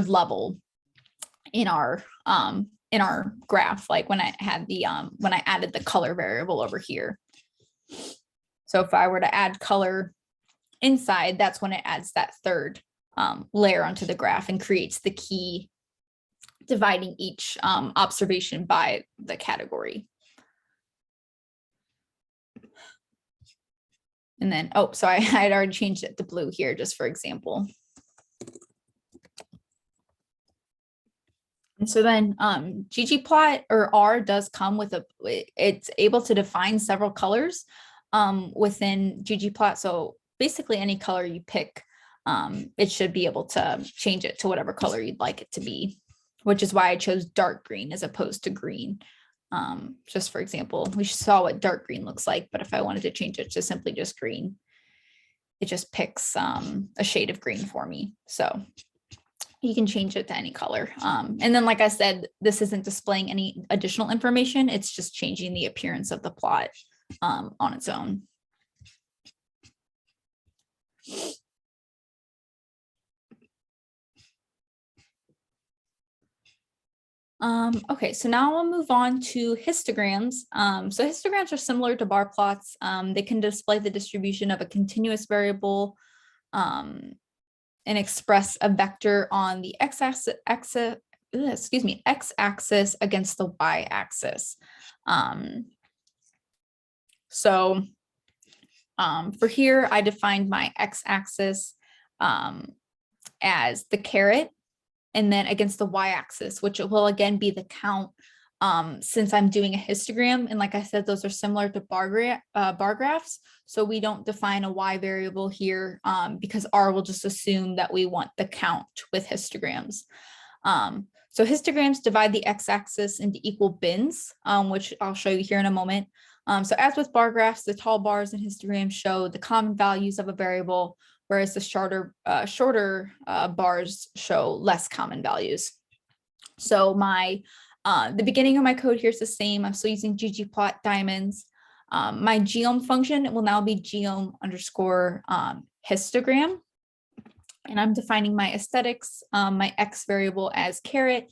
Speaker 1: level in our graph, like when I had the when I added the color variable over here. So if I were to add color inside, that's when it adds that third layer onto the graph and creates the key dividing each observation by the category. And then, oh, so I had already changed it to blue here, just for example. And so then ggplot or R does come with it's able to define several colors within ggplot. So basically any color you pick, it should be able to change it to whatever color you'd like it to be, which is why I chose dark green as opposed to green. Just for example, we saw what dark green looks like, but if I wanted to change it to simply just green, it just picks a shade of green for me. So you can change it to any color. And then, like I said, this isn't displaying any additional information. It's just changing the appearance of the plot on its own. Okay, so now I'll move on to histograms. So histograms are similar to bar plots. They can display the distribution of a continuous variable and express a vector on the x-axis against the y-axis. So for here, I defined my x-axis as the caret, and then against the y-axis, which will again be the count, since I'm doing a histogram. And like I said, those are similar to bar graphs. So we don't define a y variable here because R will just assume that we want the count with histograms. So histograms divide the x-axis into equal bins, which I'll show you here in a moment. So as with bar graphs, the tall bars in histograms show the common values of a variable, whereas the shorter bars show less common values. So the beginning of my code here is the same. I'm still using ggplot diamonds. My geom function will now be geom underscore histogram. And I'm defining my aesthetics, my x variable as caret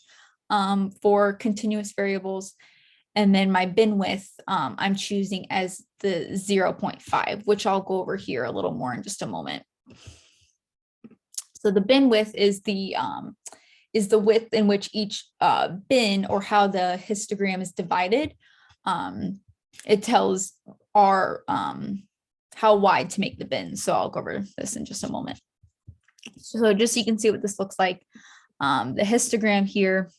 Speaker 1: for continuous variables. And then my bin width, I'm choosing as the 0.5, which I'll go over here a little more in just a moment. So the bin width is the width in which each bin, or how the histogram is divided. It tells our how wide to make the bin. So I'll go over this in just a moment. So just so you can see what this looks like, the histogram here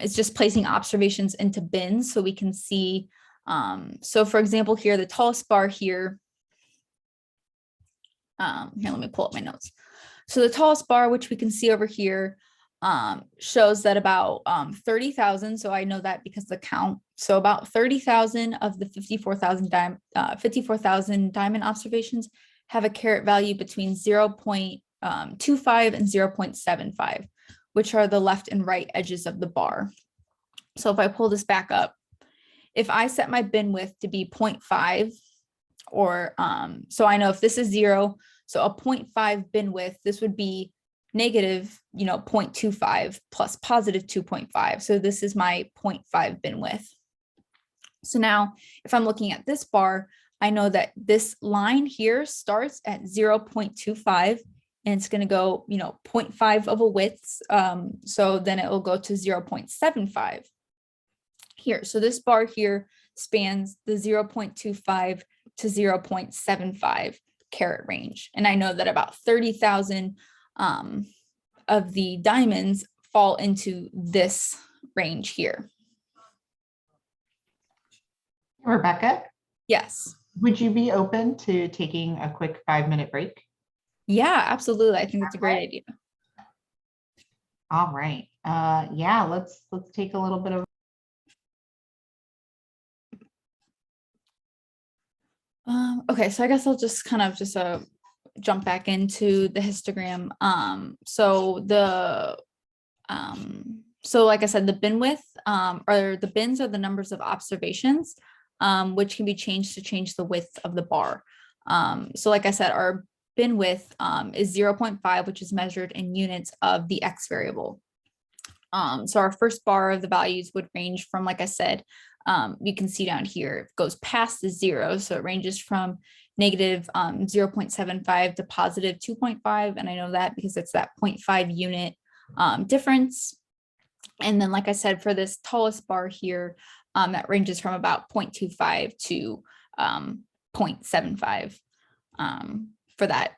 Speaker 1: is just placing observations into bins so we can see. So for example, here, the tallest bar here, here, let me pull up my notes. So the tallest bar, which we can see over here, shows that about 30,000. So I know that because the count. So about 30,000 of the 54,000 diamond observations have a caret value between 0.25 and 0.75, which are the left and right edges of the bar. So if I pull this back up, if I set my bin width to be 0.5, or so I know if this is 0, so a 0.5 bin width, this would be negative, 0.25 plus positive 2.5. So this is my 0.5 bin width. So now if I'm looking at this bar, I know that this line here starts at 0.25 and it's going to go, 0.5 of a width. So then it will go to 0.75 here. So this bar here spans the 0.25 to 0.75 caret range. And I know that about 30,000 of the diamonds fall into this range here.
Speaker 4: Rebecca?
Speaker 1: Yes.
Speaker 4: Would you be open to taking a quick 5-minute break?
Speaker 1: Yeah, absolutely. I think that's a great idea.
Speaker 4: All right. Yeah, let's take a little bit of.
Speaker 1: Okay, so I guess I'll just kind of just jump back into the histogram. So like I said, the bin width or the bins are the numbers of observations, which can be changed to change the width of the bar. So like I said, our bin width is 0.5, which is measured in units of the X variable. So our first bar of the values would range from, like I said, you can see down here, it goes past the 0. So it ranges from negative 0.75 to positive 2.5. And I know that because it's that 0.5 unit difference. And then, like I said, for this tallest bar here, that ranges from about 0.25 to 0.75 for that,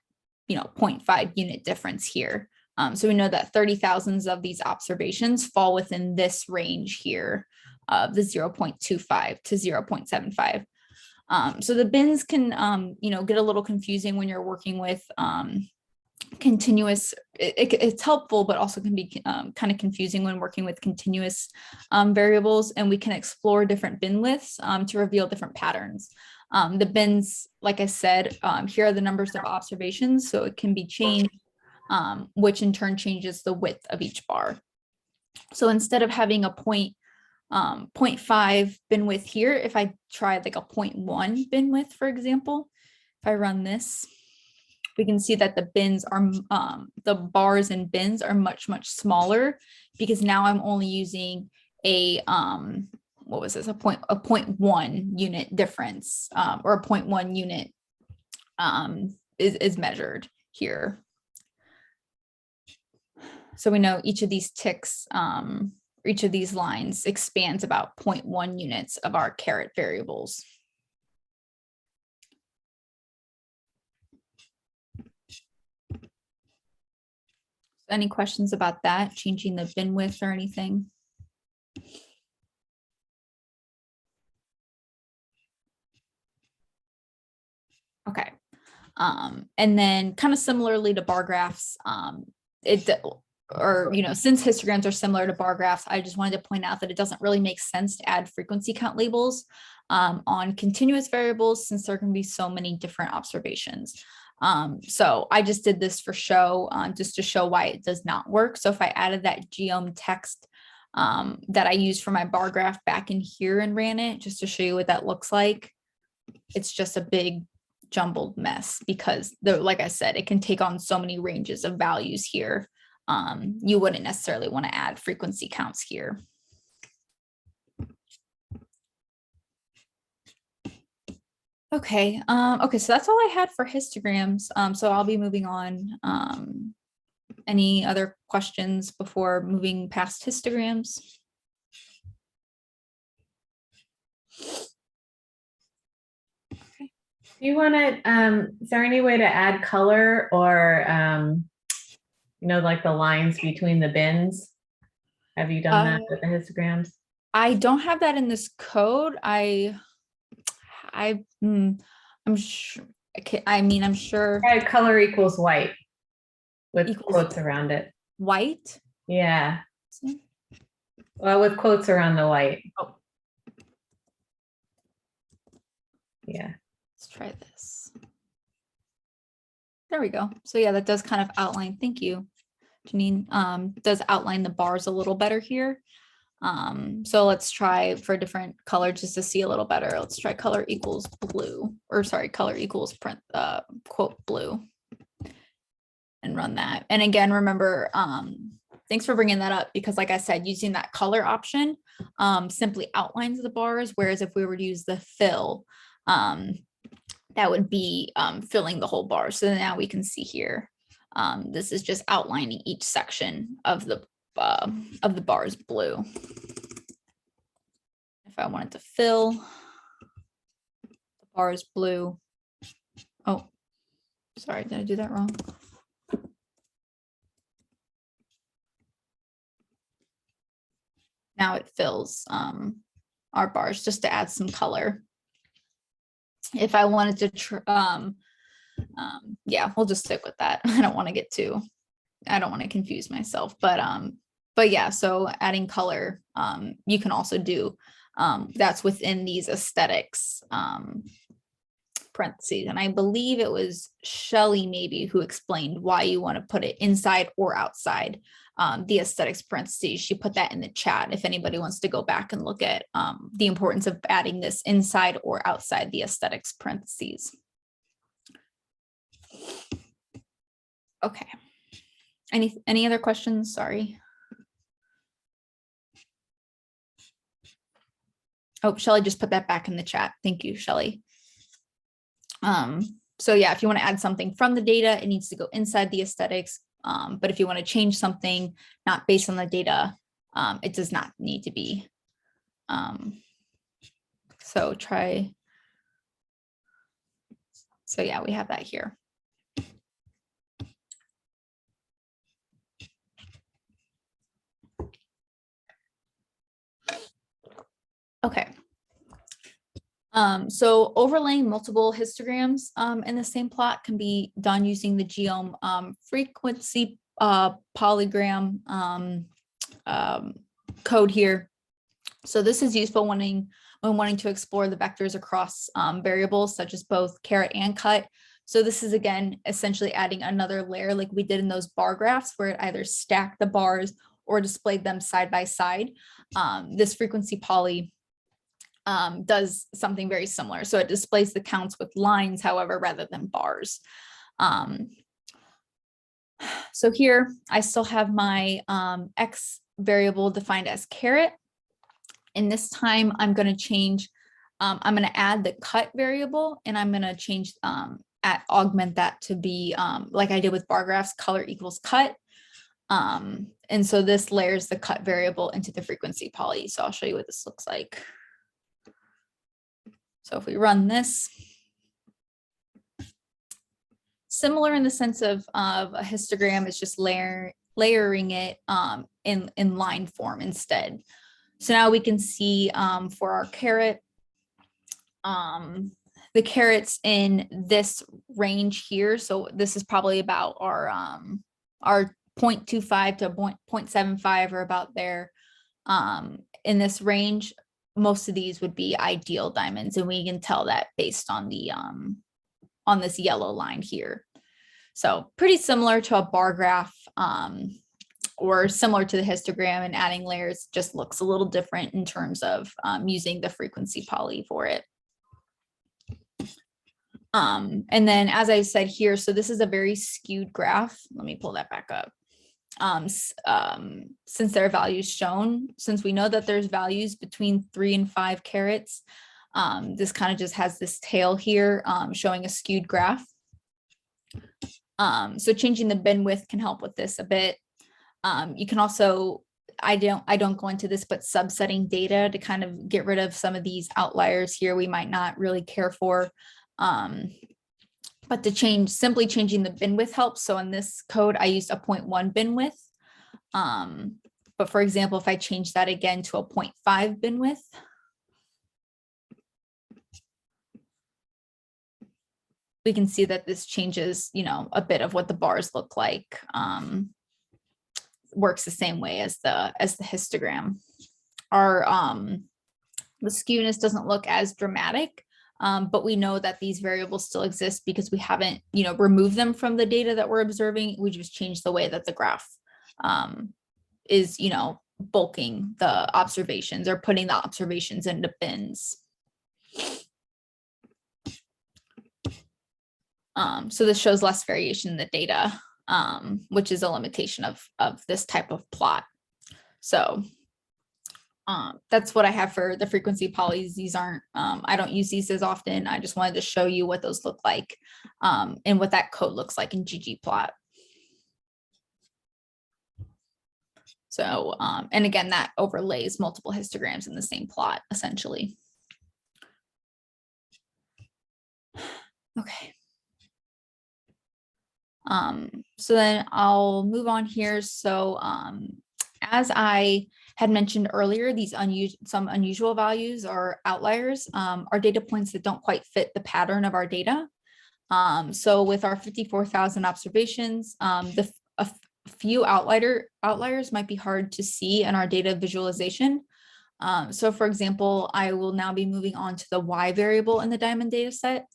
Speaker 1: 0.5 unit difference here. So we know that 30,000s of these observations fall within this range here of the 0.25 to 0.75. So the bins can, get a little confusing when you're working with continuous. It's helpful, but also can be kind of confusing when working with continuous variables, and we can explore different bin widths to reveal different patterns. The bins, like I said, here are the numbers of observations, so it can be changed, which in turn changes the width of each bar. So instead of having a 0.5 bin width here, if I tried like a 0.1 bin width, for example, if I run this, we can see that the bins are, the bars and bins are much, much smaller, because now I'm only using a, what was this, a 0.1 unit difference, or a 0.1 unit is measured here. So we know each of these ticks, each of these lines expands about 0.1 units of our caret variables. Any questions about that, changing the bin width or anything? Okay. And then kind of similarly to bar graphs, since histograms are similar to bar graphs, I just wanted to point out that it doesn't really make sense to add frequency count labels on continuous variables, since there can be so many different observations. So I just did this for show, just to show why it does not work. So if I added that geom text that I used for my bar graph back in here and ran it, just to show you what that looks like, it's just a big jumbled mess, because like I said, it can take on so many ranges of values here. You wouldn't necessarily want to add frequency counts here. Okay. Okay, so that's all I had for histograms. So I'll be moving on. Any other questions before moving past histograms?
Speaker 3: You want to, is there any way to add color or, like the lines between the bins? Have you done that with the histograms?
Speaker 1: I don't have that in this code. I'm sure. I'm sure.
Speaker 3: Color equals white with quotes around it.
Speaker 1: White?
Speaker 3: Yeah. Well, with quotes around the white.
Speaker 1: Oh.
Speaker 3: Yeah.
Speaker 1: Let's try this. There we go. So yeah, that does kind of outline, thank you, Janine, does outline the bars a little better here. So let's try for a different color just to see a little better. Let's try color equals blue, or sorry, color equals print quote blue, and run that. And again, remember, thanks for bringing that up, because like I said, using that color option simply outlines the bars, whereas if we were to use the fill, that would be filling the whole bar. So now we can see here, this is just outlining each section of the bars blue. If I wanted to fill the bars blue, oh, sorry, did I do that wrong? Now it fills our bars, just to add some color. If I wanted to, yeah, we'll just stick with that. I don't want to confuse myself, but but yeah, so adding color, you can also do, that's within these aesthetics parentheses. And I believe it was Shelley maybe who explained why you want to put it inside or outside the aesthetics parentheses. She put that in the chat if anybody wants to go back and look at the importance of adding this inside or outside the aesthetics parentheses. Okay. Any other questions? Sorry. Oh, Shelley just put that back in the chat. Thank you, Shelley. So yeah, if you want to add something from the data, it needs to go inside the aesthetics. But if you want to change something not based on the data, it does not need to be. So yeah, we have that here. Okay. So overlaying multiple histograms in the same plot can be done using the geom frequency polygram code here. So this is useful when wanting to explore the vectors across variables such as both caret and cut. So this is again essentially adding another layer like we did in those bar graphs where it either stacked the bars or displayed them side by side. This frequency poly does something very similar. So it displays the counts with lines, however, rather than bars. So here I still have my X variable defined as caret. And this time I'm going to change, I'm going to add the cut variable and I'm going to change, augment that to be like I did with bar graphs, color equals cut. And so this layers the cut variable into the frequency poly. So I'll show you what this looks like. So if we run this, similar in the sense of a histogram, it's just layering it in line form instead. So now we can see for our caret, the carets in this range here. So this is probably about our 0.25 to 0.75 or about there in this range. Most of these would be ideal diamonds, and we can tell that based on the on this yellow line here. So pretty similar to a bar graph or similar to the histogram, and adding layers just looks a little different in terms of using the frequency poly for it. And then as I said here, so this is a very skewed graph. Let me pull that back up. Since there are values shown, since we know that there's values between 3 and 5 carets, this kind of just has this tail here showing a skewed graph. So changing the bin width can help with this a bit. You can also, I don't go into this, but subsetting data to kind of get rid of some of these outliers here we might not really care for. But to simply changing the bin width helps. So in this code, I used a 0.1 bin width. But for example, if I change that again to a 0.5 bin width, we can see that this changes, you know, a bit of what the bars look like. Works the same way as the histogram. Our the skewness doesn't look as dramatic. But we know that these variables still exist because we haven't, you know, removed them from the data that we're observing. We just changed the way that the graph is, you know, bulking the observations or putting the observations into bins. So this shows less variation in the data, which is a limitation of this type of plot. So that's what I have for the frequency polys. These aren't, I don't use these as often. I just wanted to show you what those look like and what that code looks like in ggplot. So, and again, that overlays multiple histograms in the same plot, essentially. Okay. So then I'll move on here. So as I had mentioned earlier, these some unusual values or outliers are data points that don't quite fit the pattern of our data. So with our 54,000 observations, few outliers might be hard to see in our data visualization. So for example, I will now be moving on to the Y variable in the diamond data set.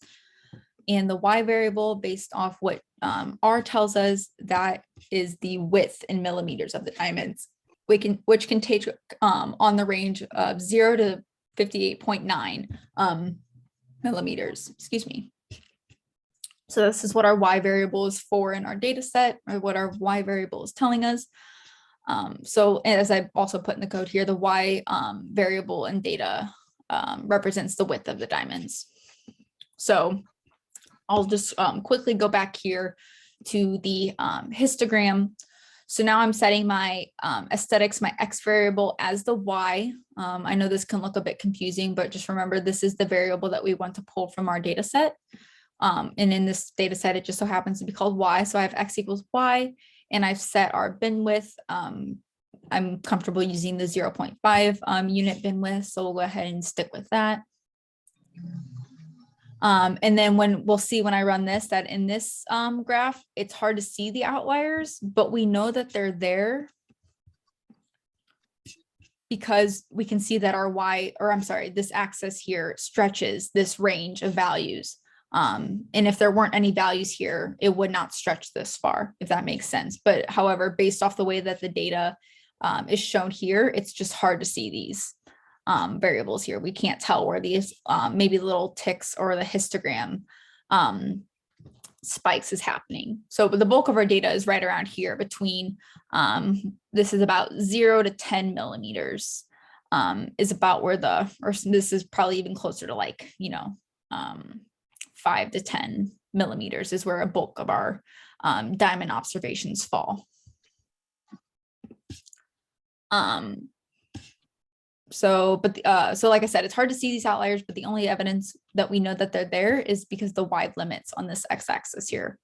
Speaker 1: And the Y variable, based off what R tells us, that is the width in millimeters of the diamonds, which can take on the range of 0 to 58.9 millimeters, excuse me. So this is what our Y variable is for in our data set, or what our Y variable is telling us. So as I also put in the code here, the Y variable in data represents the width of the diamonds. So I'll just quickly go back here to the histogram. So now I'm setting my aesthetics, my X variable as the Y. I know this can look a bit confusing, but just remember this is the variable that we want to pull from our data set. And in this data set, it just so happens to be called Y. So I have X equals Y, and I've set our bin width. I'm comfortable using the 0.5 unit bin width, so we'll go ahead and stick with that. And then we'll see when I run this, that in this graph, it's hard to see the outliers, but we know that they're there because we can see that our this axis here stretches this range of values. And if there weren't any values here, it would not stretch this far, if that makes sense. But however, based off the way that the data is shown here, it's just hard to see these variables here. We can't tell where these maybe little ticks or the histogram spikes is happening. So the bulk of our data is right around here between, this is about 0 to 10 millimeters is about where this is probably even closer to like, 5 to 10 millimeters is where a bulk of our diamond observations fall. So like I said, it's hard to see these outliers, but the only evidence that we know that they're there is because the Y limits on this x-axis here.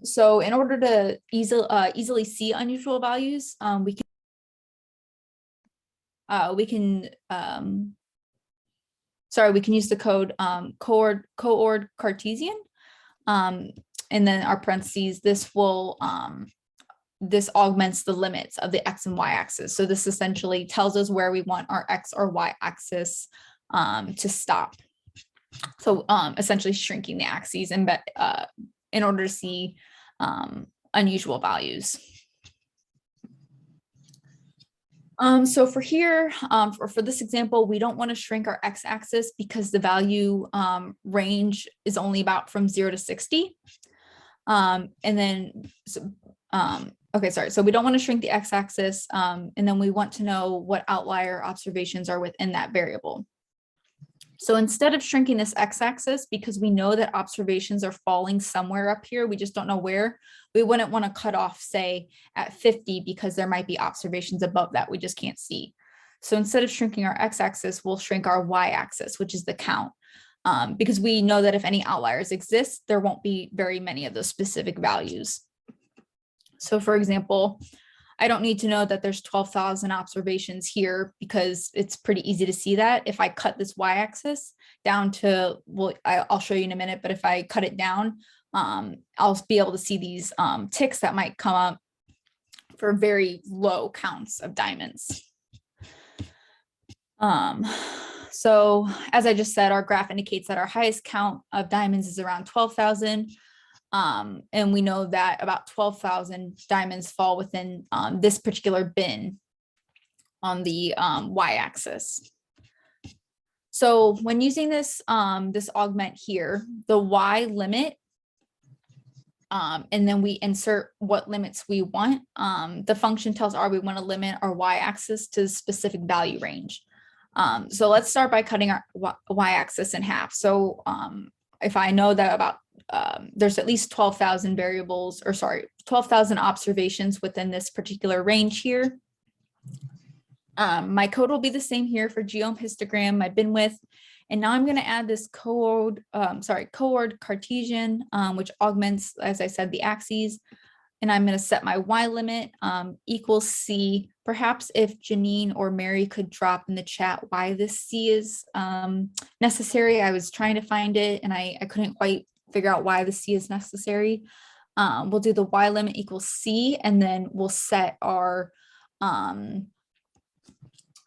Speaker 1: So in order to easily see unusual values, we can use the code coord Cartesian, and then our parentheses. This augments the limits of the X and Y axis. So this essentially tells us where we want our X or Y axis to stop. So essentially shrinking the axes in order to see unusual values. So for here, for this example, we don't want to shrink our x-axis because the value range is only about from 0 to 60. So we don't want to shrink the x-axis, and then we want to know what outlier observations are within that variable. So instead of shrinking this x-axis, because we know that observations are falling somewhere up here, we just don't know where, we wouldn't want to cut off, say, at 50 because there might be observations above that we just can't see. So instead of shrinking our x-axis, we'll shrink our y-axis, which is the count, because we know that if any outliers exist, there won't be very many of those specific values. So for example, I don't need to know that there's 12,000 observations here because it's pretty easy to see that. If I cut this y-axis down to, well, I'll show you in a minute, but if I cut it down, I'll be able to see these ticks that might come up for very low counts of diamonds. So as I just said, our graph indicates that our highest count of diamonds is around 12,000. And we know that about 12,000 diamonds fall within this particular bin on the y-axis. So when using this this augment here, the y limit, and then we insert what limits we want. The function tells R we want to limit our y-axis to a specific value range. So let's start by cutting our y-axis in half. So if I know that about there's at least 12,000 variables, or sorry, 12,000 observations within this particular range here. My code will be the same here for geom histogram, my bin width. And now I'm going to add this coord Cartesian, which augments, as I said, the axes. And I'm going to set my y limit equals C. Perhaps if Janine or Mary could drop in the chat why this C is necessary. I was trying to find it and I couldn't quite figure out why the C is necessary. we'll do the y limit equals c, and then we'll set our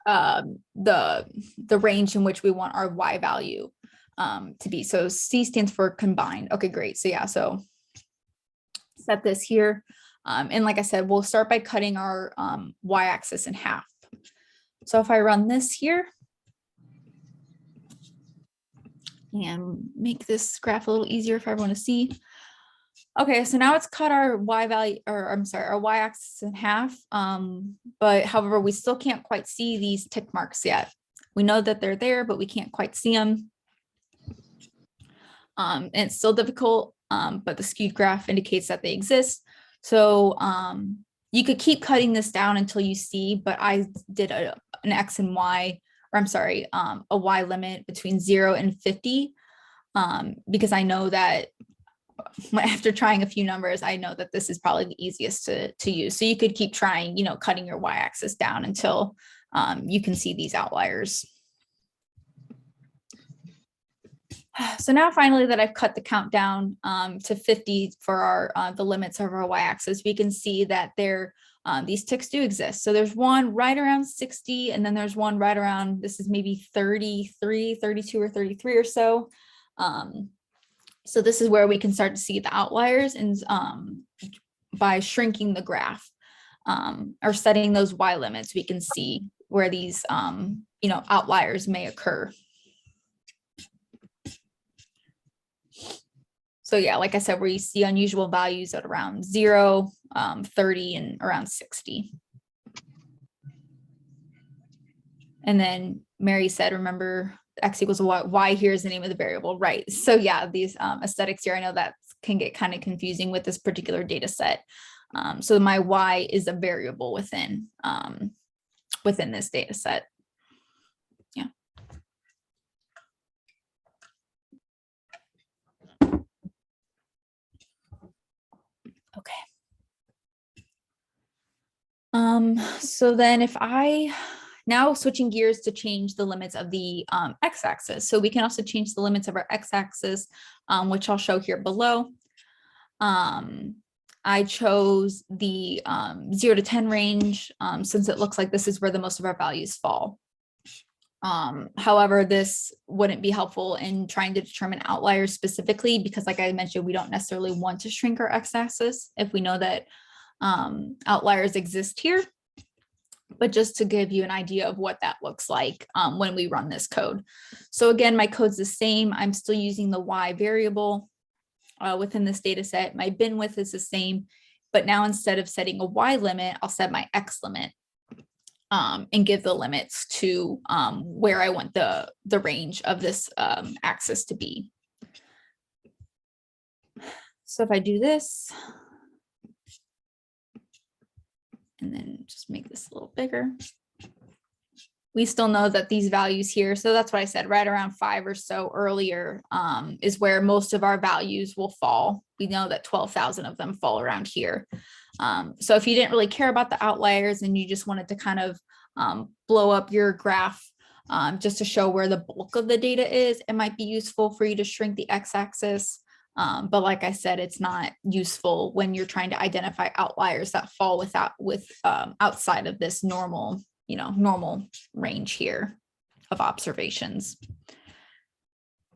Speaker 1: the range in which we want our y value to be. So C stands for combined. Okay, great. So yeah, so set this here. And like I said, we'll start by cutting our y-axis in half. So if I run this here and make this graph a little easier for everyone to see. Okay, so now it's cut our y value, or I'm sorry, our y-axis in half. But however, we still can't quite see these tick marks yet. We know that they're there, but we can't quite see them. And it's still difficult, but the skewed graph indicates that they exist. So you could keep cutting this down until you see, but I did an X and Y, or I'm sorry, a Y limit between 0 and 50, because I know that after trying a few numbers, I know that this is probably the easiest to use. So you could keep trying, cutting your y-axis down until you can see these outliers. So now finally that I've cut the count down to 50 for our the limits of our y-axis, we can see that these ticks do exist. So there's one right around 60, and then there's one right around, this is maybe 33, 32 or 33 or so. So this is where we can start to see the outliers, and by shrinking the graph or setting those y limits, we can see where these outliers may occur. So yeah, like I said, where you see unusual values at around 0, 30, and around 60. And then Mary said, remember, x equals y here is the name of the variable, right? So yeah, these aesthetics here, I know that can get kind of confusing with this particular data set. So my y is a variable within this data set. Yeah. Okay. So then if now switching gears to change the limits of the x-axis. So we can also change the limits of our x-axis, which I'll show here below. I chose the 0 to 10 range since it looks like this is where the most of our values fall. However, this wouldn't be helpful in trying to determine outliers specifically, because like I mentioned, we don't necessarily want to shrink our x-axis if we know that outliers exist here. But just to give you an idea of what that looks like when we run this code. So again, my code's the same. I'm still using the y variable within this data set. My bin width is the same, but now instead of setting a y limit, I'll set my x limit and give the limits to where I want the range of this axis to be. So if I do this, and then just make this a little bigger, we still know that these values here, so that's what I said, right around 5 or so earlier is where most of our values will fall. We know that 12,000 of them fall around here. So if you didn't really care about the outliers and you just wanted to kind of blow up your graph just to show where the bulk of the data is, it might be useful for you to shrink the x-axis. But like I said, it's not useful when you're trying to identify outliers that fall outside of this normal range here of observations.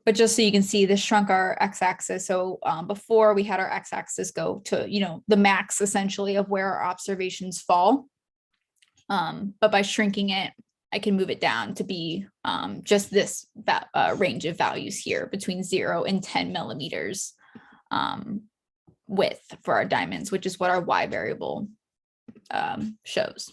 Speaker 1: But just so you can see, this shrunk our x-axis. So before we had our x-axis go to, the max essentially of where our observations fall. But by shrinking it, I can move it down to be just this range of values here between 0 and 10 millimeters width for our diamonds, which is what our y variable shows.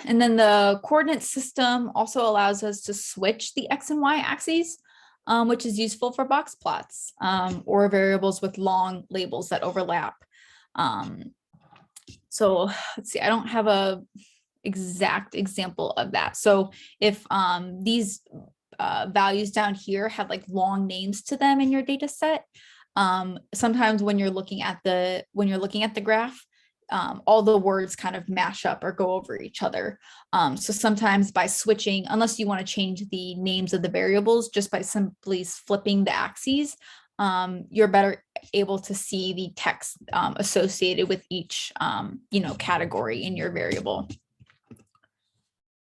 Speaker 1: And then the coordinate system also allows us to switch the x and y axes, which is useful for box plots or variables with long labels that overlap. So let's see, I don't have a exact example of that. So if these values down here have like long names to them in your data set, sometimes when you're looking at the graph, all the words kind of mash up or go over each other. So sometimes by switching, unless you want to change the names of the variables, just by simply flipping the axes, you're better able to see the text associated with each, category in your variable.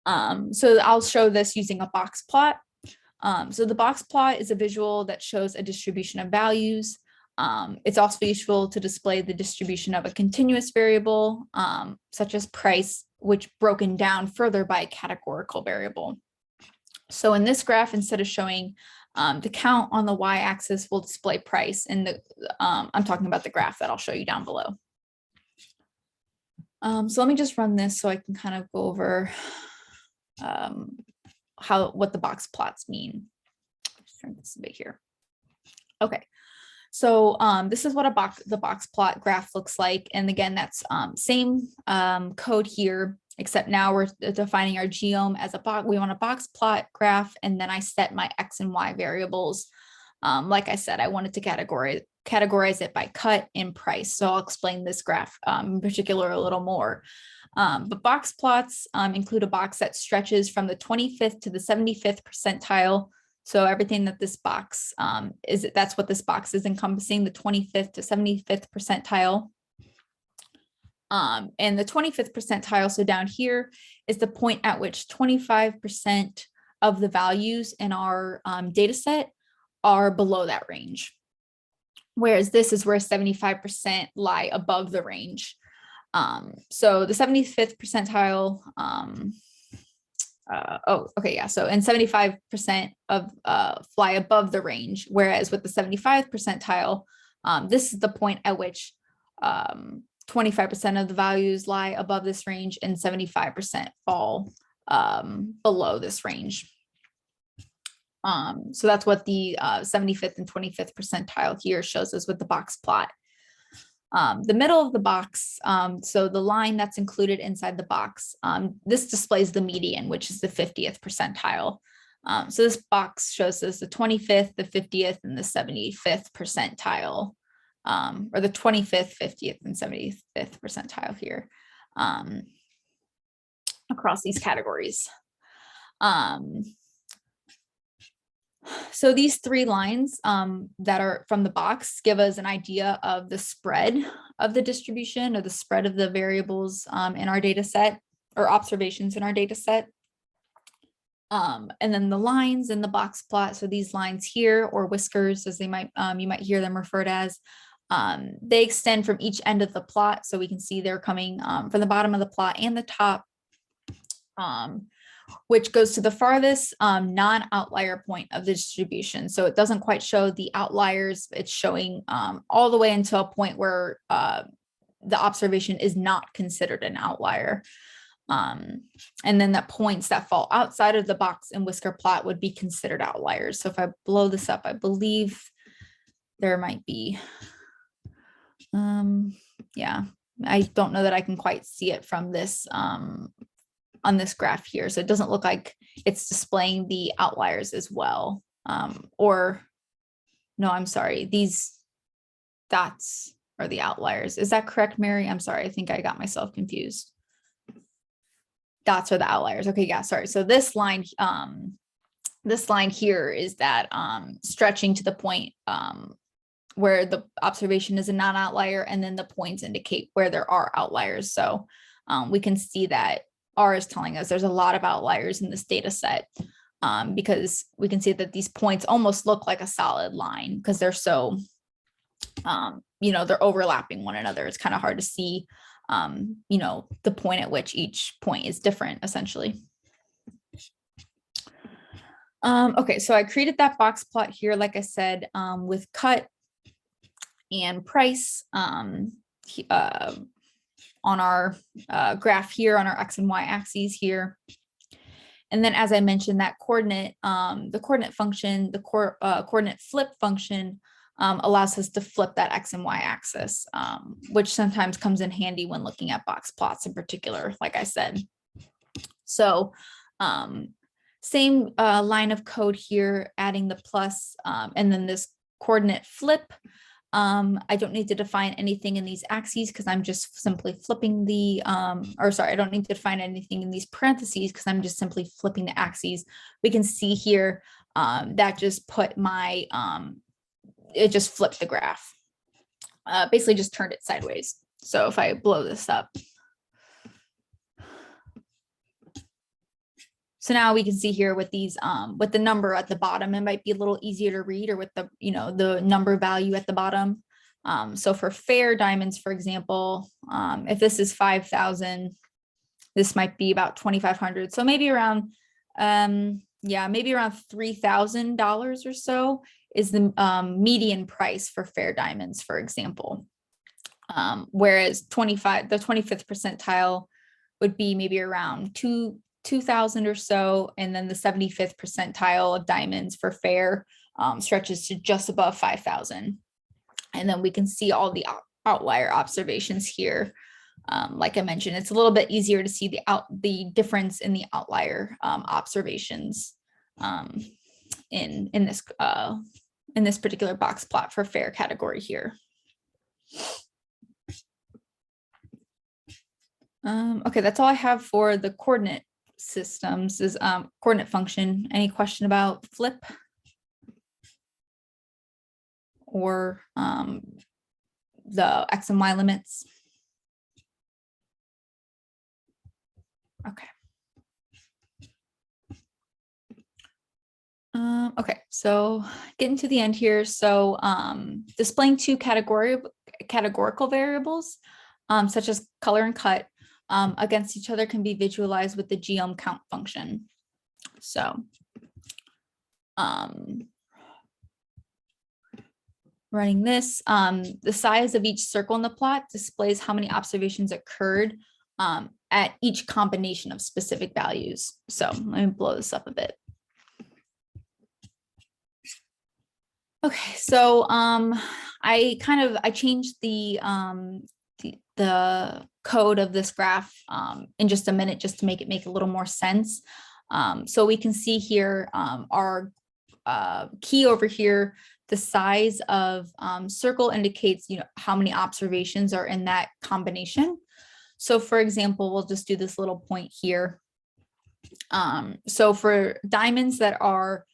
Speaker 1: So I'll show this using a box plot. So the box plot is a visual that shows a distribution of values. It's also useful to display the distribution of a continuous variable, such as price, which broken down further by a categorical variable. So in this graph, instead of showing the count on the y-axis, will display price. And I'm talking about the graph that I'll show you down below. So let me just run this so I can kind of go over what the box plots mean. Just turn this a bit here. Okay. So this is what the box plot graph looks like. And again, that's same code here, except now we're defining our geom as a box. We want a box plot graph, and then I set my X and Y variables. Like I said, I wanted to categorize it by cut and price. So I'll explain this graph in particular a little more. But box plots include a box that stretches from the 25th to the 75th percentile. So everything that this box that's what this box is encompassing, the 25th to 75th percentile. And the 25th percentile, so down here is the point at which 25% of the values in our data set are below that range. Whereas this is where 75% lie above the range. So the 75th percentile, so and 75% of fly above the range, whereas with the 75th percentile, this is the point at which 25% of the values lie above this range and 75% fall below this range. So that's what the 75th and 25th percentile here shows us with the box plot. The middle of the box, so the line that's included inside the box, this displays the median, which is the 50th percentile. So this box shows us the 25th, the 50th, and the 75th percentile, or the 25th, 50th, and 75th percentile here across these categories. So these three lines that are from the box give us an idea of the spread of the distribution or the spread of the variables in our data set or observations in our data set. And then the lines in the box plot, so these lines here, or whiskers as they might you might hear them referred as, they extend from each end of the plot. So we can see they're coming from the bottom of the plot and the top, which goes to the farthest non-outlier point of the distribution. So it doesn't quite show the outliers. It's showing all the way until a point where the observation is not considered an outlier. And then the points that fall outside of the box and whisker plot would be considered outliers. So if I blow this up, I believe there might be, yeah, I don't know that I can quite see it from this on this graph here. So it doesn't look like it's displaying the outliers as well. Or no, I'm sorry, these dots are the outliers. Is that correct, Mary? I'm sorry, I think I got myself confused. Dots are the outliers. Okay, yeah, sorry. So this line here is that stretching to the point where the observation is a non-outlier, and then the points indicate where there are outliers. So we can see that R is telling us there's a lot of outliers in this data set because we can see that these points almost look like a solid line because they're so, they're overlapping one another. It's kind of hard to see, the point at which each point is different, essentially. Okay, so I created that box plot here, like I said, with cut and price on our graph here on our X and Y axes here. And then, as I mentioned, that coordinate, the coordinate function, the coordinate flip function allows us to flip that X and Y axis, which sometimes comes in handy when looking at box plots in particular, like I said. So same line of code here, adding the plus and then this coordinate flip. I don't need to define anything in these axes because I'm just simply flipping the, I don't need to define anything in these parentheses because I'm just simply flipping the axes. We can see here that just put my, it just flipped the graph. Basically just turned it sideways. So if I blow this up. So now we can see here with these, with the number at the bottom, it might be a little easier to read, or with the, the number value at the bottom. So for fair diamonds, for example, if this is 5,000, this might be about 2,500. So maybe around, maybe around $3,000 or so is the median price for fair diamonds, for example. Whereas the 25th percentile would be maybe around 2,000 or so, and then the 75th percentile of diamonds for fair stretches to just above 5,000. And then we can see all the outlier observations here. Like I mentioned, it's a little bit easier to see the difference in the outlier observations in this particular box plot for fair category here. Okay, that's all I have for the coordinate systems is coordinate function. Any question about flip or the X and Y limits? Okay. Okay, so getting to the end here. So displaying two categorical variables, such as color and cut, against each other can be visualized with the geom_count function. So running this, the size of each circle in the plot displays how many observations occurred at each combination of specific values. So let me blow this up a bit. Okay, so I changed the code of this graph in just a minute, just to make it make a little more sense. So we can see here our key over here, the size of circle indicates how many observations are in that combination. So for example, we'll just do this little point here. So for diamonds that are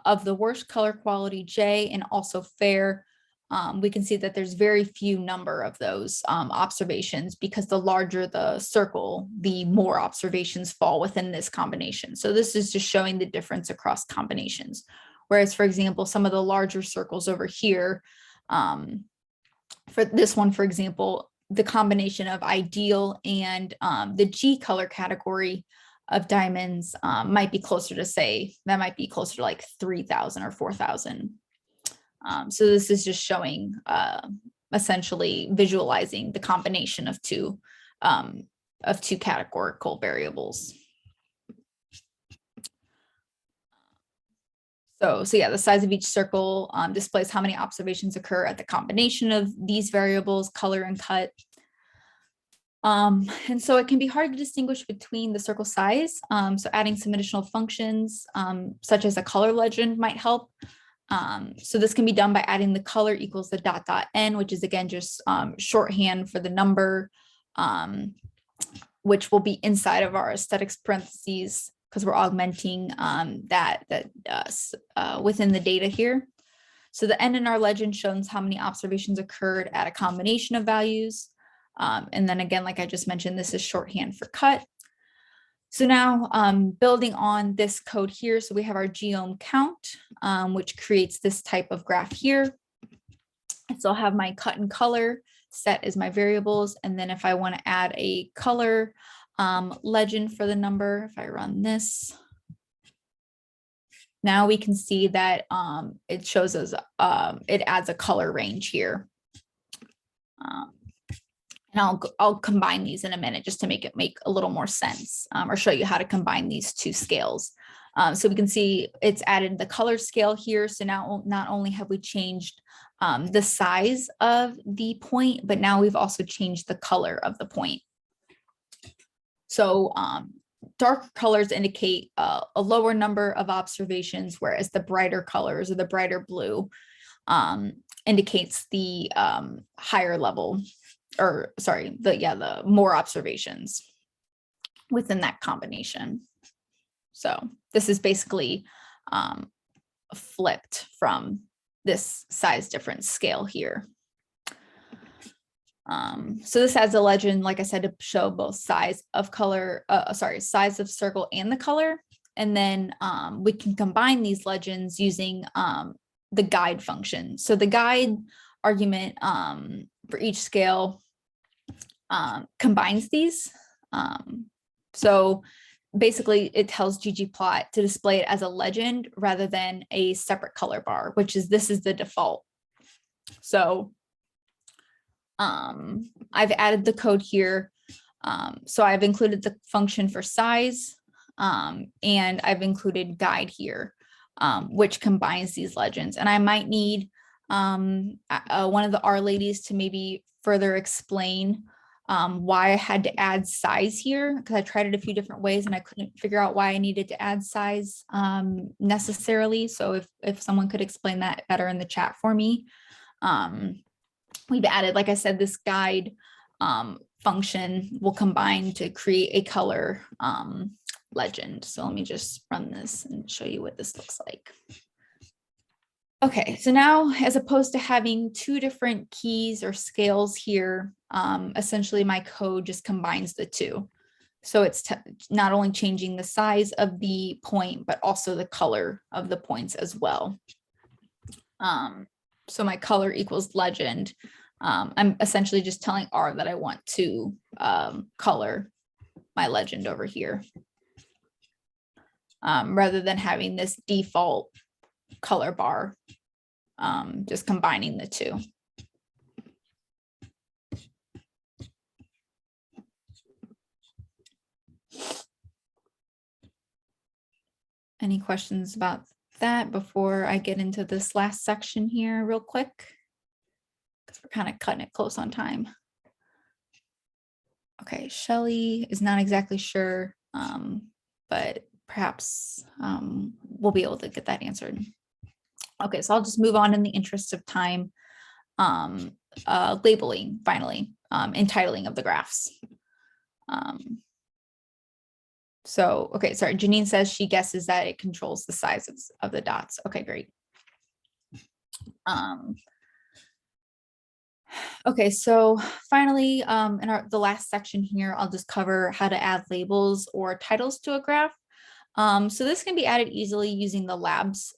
Speaker 1: of the worst color quality J and also fair, we can see that there's very few number of those observations, because the larger the circle, the more observations fall within this combination. So this is just showing the difference across combinations. Whereas, for example, some of the larger circles over here, for this one, for example, the combination of ideal and the G color category of diamonds might be closer to like 3,000 or 4,000. So this is just showing, essentially visualizing the combination of two categorical variables. So yeah, the size of each circle displays how many observations occur at the combination of these variables, color and cut. And so it can be hard to distinguish between the circle size. So adding some additional functions, such as a color legend, might help. So this can be done by adding the color equals the ... n, which is again just shorthand for the number, which will be inside of our aesthetics parentheses, because we're augmenting that within the data here. So the n in our legend shows how many observations occurred at a combination of values. And then again, like I just mentioned, this is shorthand for cut. So now building on this code here, so we have our geom_count, which creates this type of graph here. So I'll have my cut and color set as my variables. And then if I want to add a color legend for the number, if I run this, now we can see that it shows us, it adds a color range here. And I'll combine these in a minute just to make it make a little more sense, or show you how to combine these two scales. So we can see it's added the color scale here. So now not only have we changed the size of the point, but now we've also changed the color of the point. So dark colors indicate a lower number of observations, whereas the brighter colors or the brighter blue indicates the higher level, or sorry, the more observations within that combination. So this is basically flipped from this size difference scale here. So this adds a legend, like I said, to show both size of color, size of circle and the color. And then we can combine these legends using the guide function. So the guide argument for each scale combines these. So basically it tells ggplot to display it as a legend rather than a separate color bar, which is, this is the default. So I've added the code here. So I've included the function for size, and I've included guide here, which combines these legends. And I might need one of the R ladies to maybe further explain why I had to add size here, because I tried it a few different ways and I couldn't figure out why I needed to add size necessarily. So if someone could explain that better in the chat for me. We've added, like I said, this guide function will combine to create a color legend. So let me just run this and show you what this looks like. Okay, so now as opposed to having two different keys or scales here, essentially my code just combines the two. So it's not only changing the size of the point, but also the color of the points as well. So my color equals legend. I'm essentially just telling R that I want to color my legend over here, rather than having this default color bar, just combining the two. Any questions about that before I get into this last section here real quick? Because we're kind of cutting it close on time. Okay, Shelly is not exactly sure, but perhaps we'll be able to get that answered. Okay, so I'll just move on in the interest of time. Labeling, finally, entitling of the graphs. So, okay, sorry, Janine says she guesses that it controls the size of the dots. Okay, great. Okay, so finally, in the last section here, I'll just cover how to add labels or titles to a graph. So this can be added easily using the labs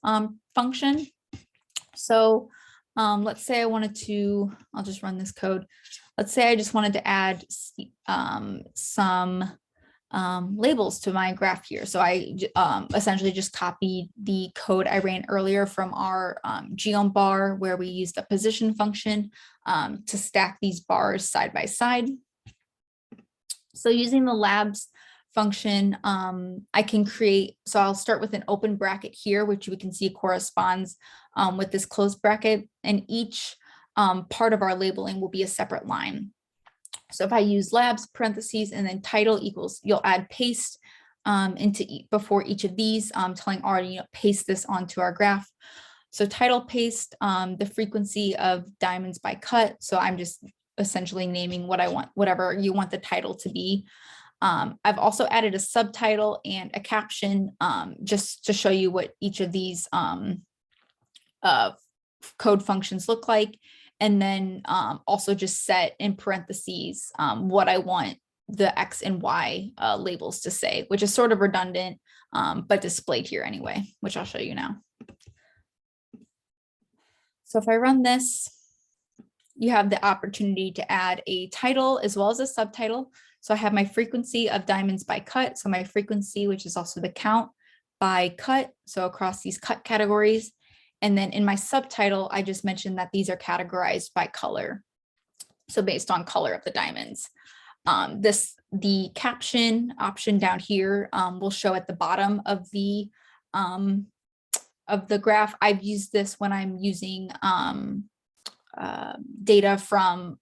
Speaker 1: function. So let's say I wanted to, I'll just run this code. Let's say I just wanted to add some labels to my graph here. So I essentially just copied the code I ran earlier from our geom bar, where we used the position function to stack these bars side by side. So using the labs function, I can create, so I'll start with an open bracket here, which we can see corresponds with this closed bracket, and each part of our labeling will be a separate line. So if I use labs, parentheses, and then title equals, you'll add paste before each of these, telling R to paste this onto our graph. So title paste, the frequency of diamonds by cut. So I'm just essentially naming what I want, whatever you want the title to be. I've also added a subtitle and a caption just to show you what each of these code functions look like. And then also just set in parentheses what I want the X and Y labels to say, which is sort of redundant, but displayed here anyway, which I'll show you now. So if I run this, you have the opportunity to add a title as well as a subtitle. So I have my frequency of diamonds by cut. So my frequency, which is also the count by cut. So across these cut categories. And then in my subtitle, I just mentioned that these are categorized by color. So based on color of the diamonds. The caption option down here will show at the bottom of the graph. I've used this when I'm using data from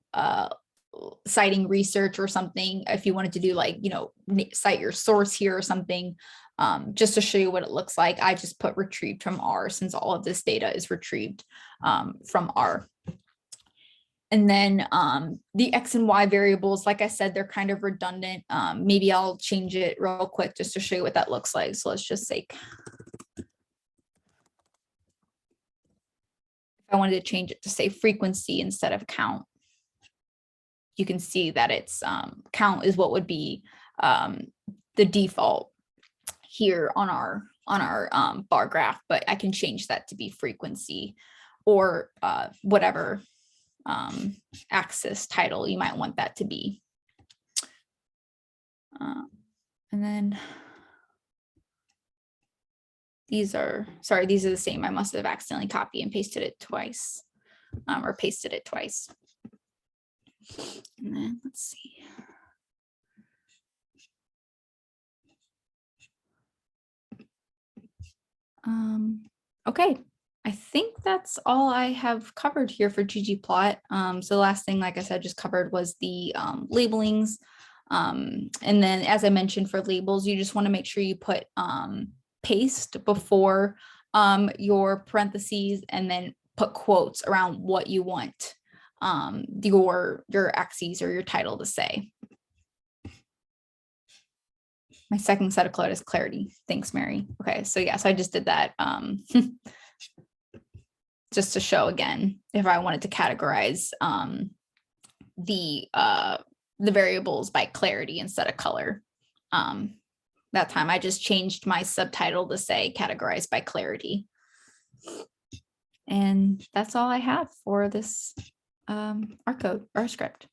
Speaker 1: citing research or something. If you wanted to do like, cite your source here or something, just to show you what it looks like. I just put retrieved from R since all of this data is retrieved from R. And then the X and Y variables, like I said, they're kind of redundant. Maybe I'll change it real quick just to show you what that looks like. So let's just say, if I wanted to change it to say frequency instead of count, you can see that it's count is what would be the default here on our bar graph, but I can change that to be frequency or whatever axis title you might want that to be. And then these are the same. I must have accidentally copied and pasted it twice, or pasted it twice. And then let's see. Okay, I think that's all I have covered here for ggplot. So the last thing, like I said, just covered was the labelings. And then as I mentioned for labels, you just want to make sure you put paste before your parentheses and then put quotes around what you want your axes or your title to say. My second set of code is clarity. Thanks, Mary. Okay, so yeah, so I just did that just to show again, if I wanted to categorize the variables by clarity instead of color. That time I just changed my subtitle to say categorized by clarity. And that's all I have for this R script.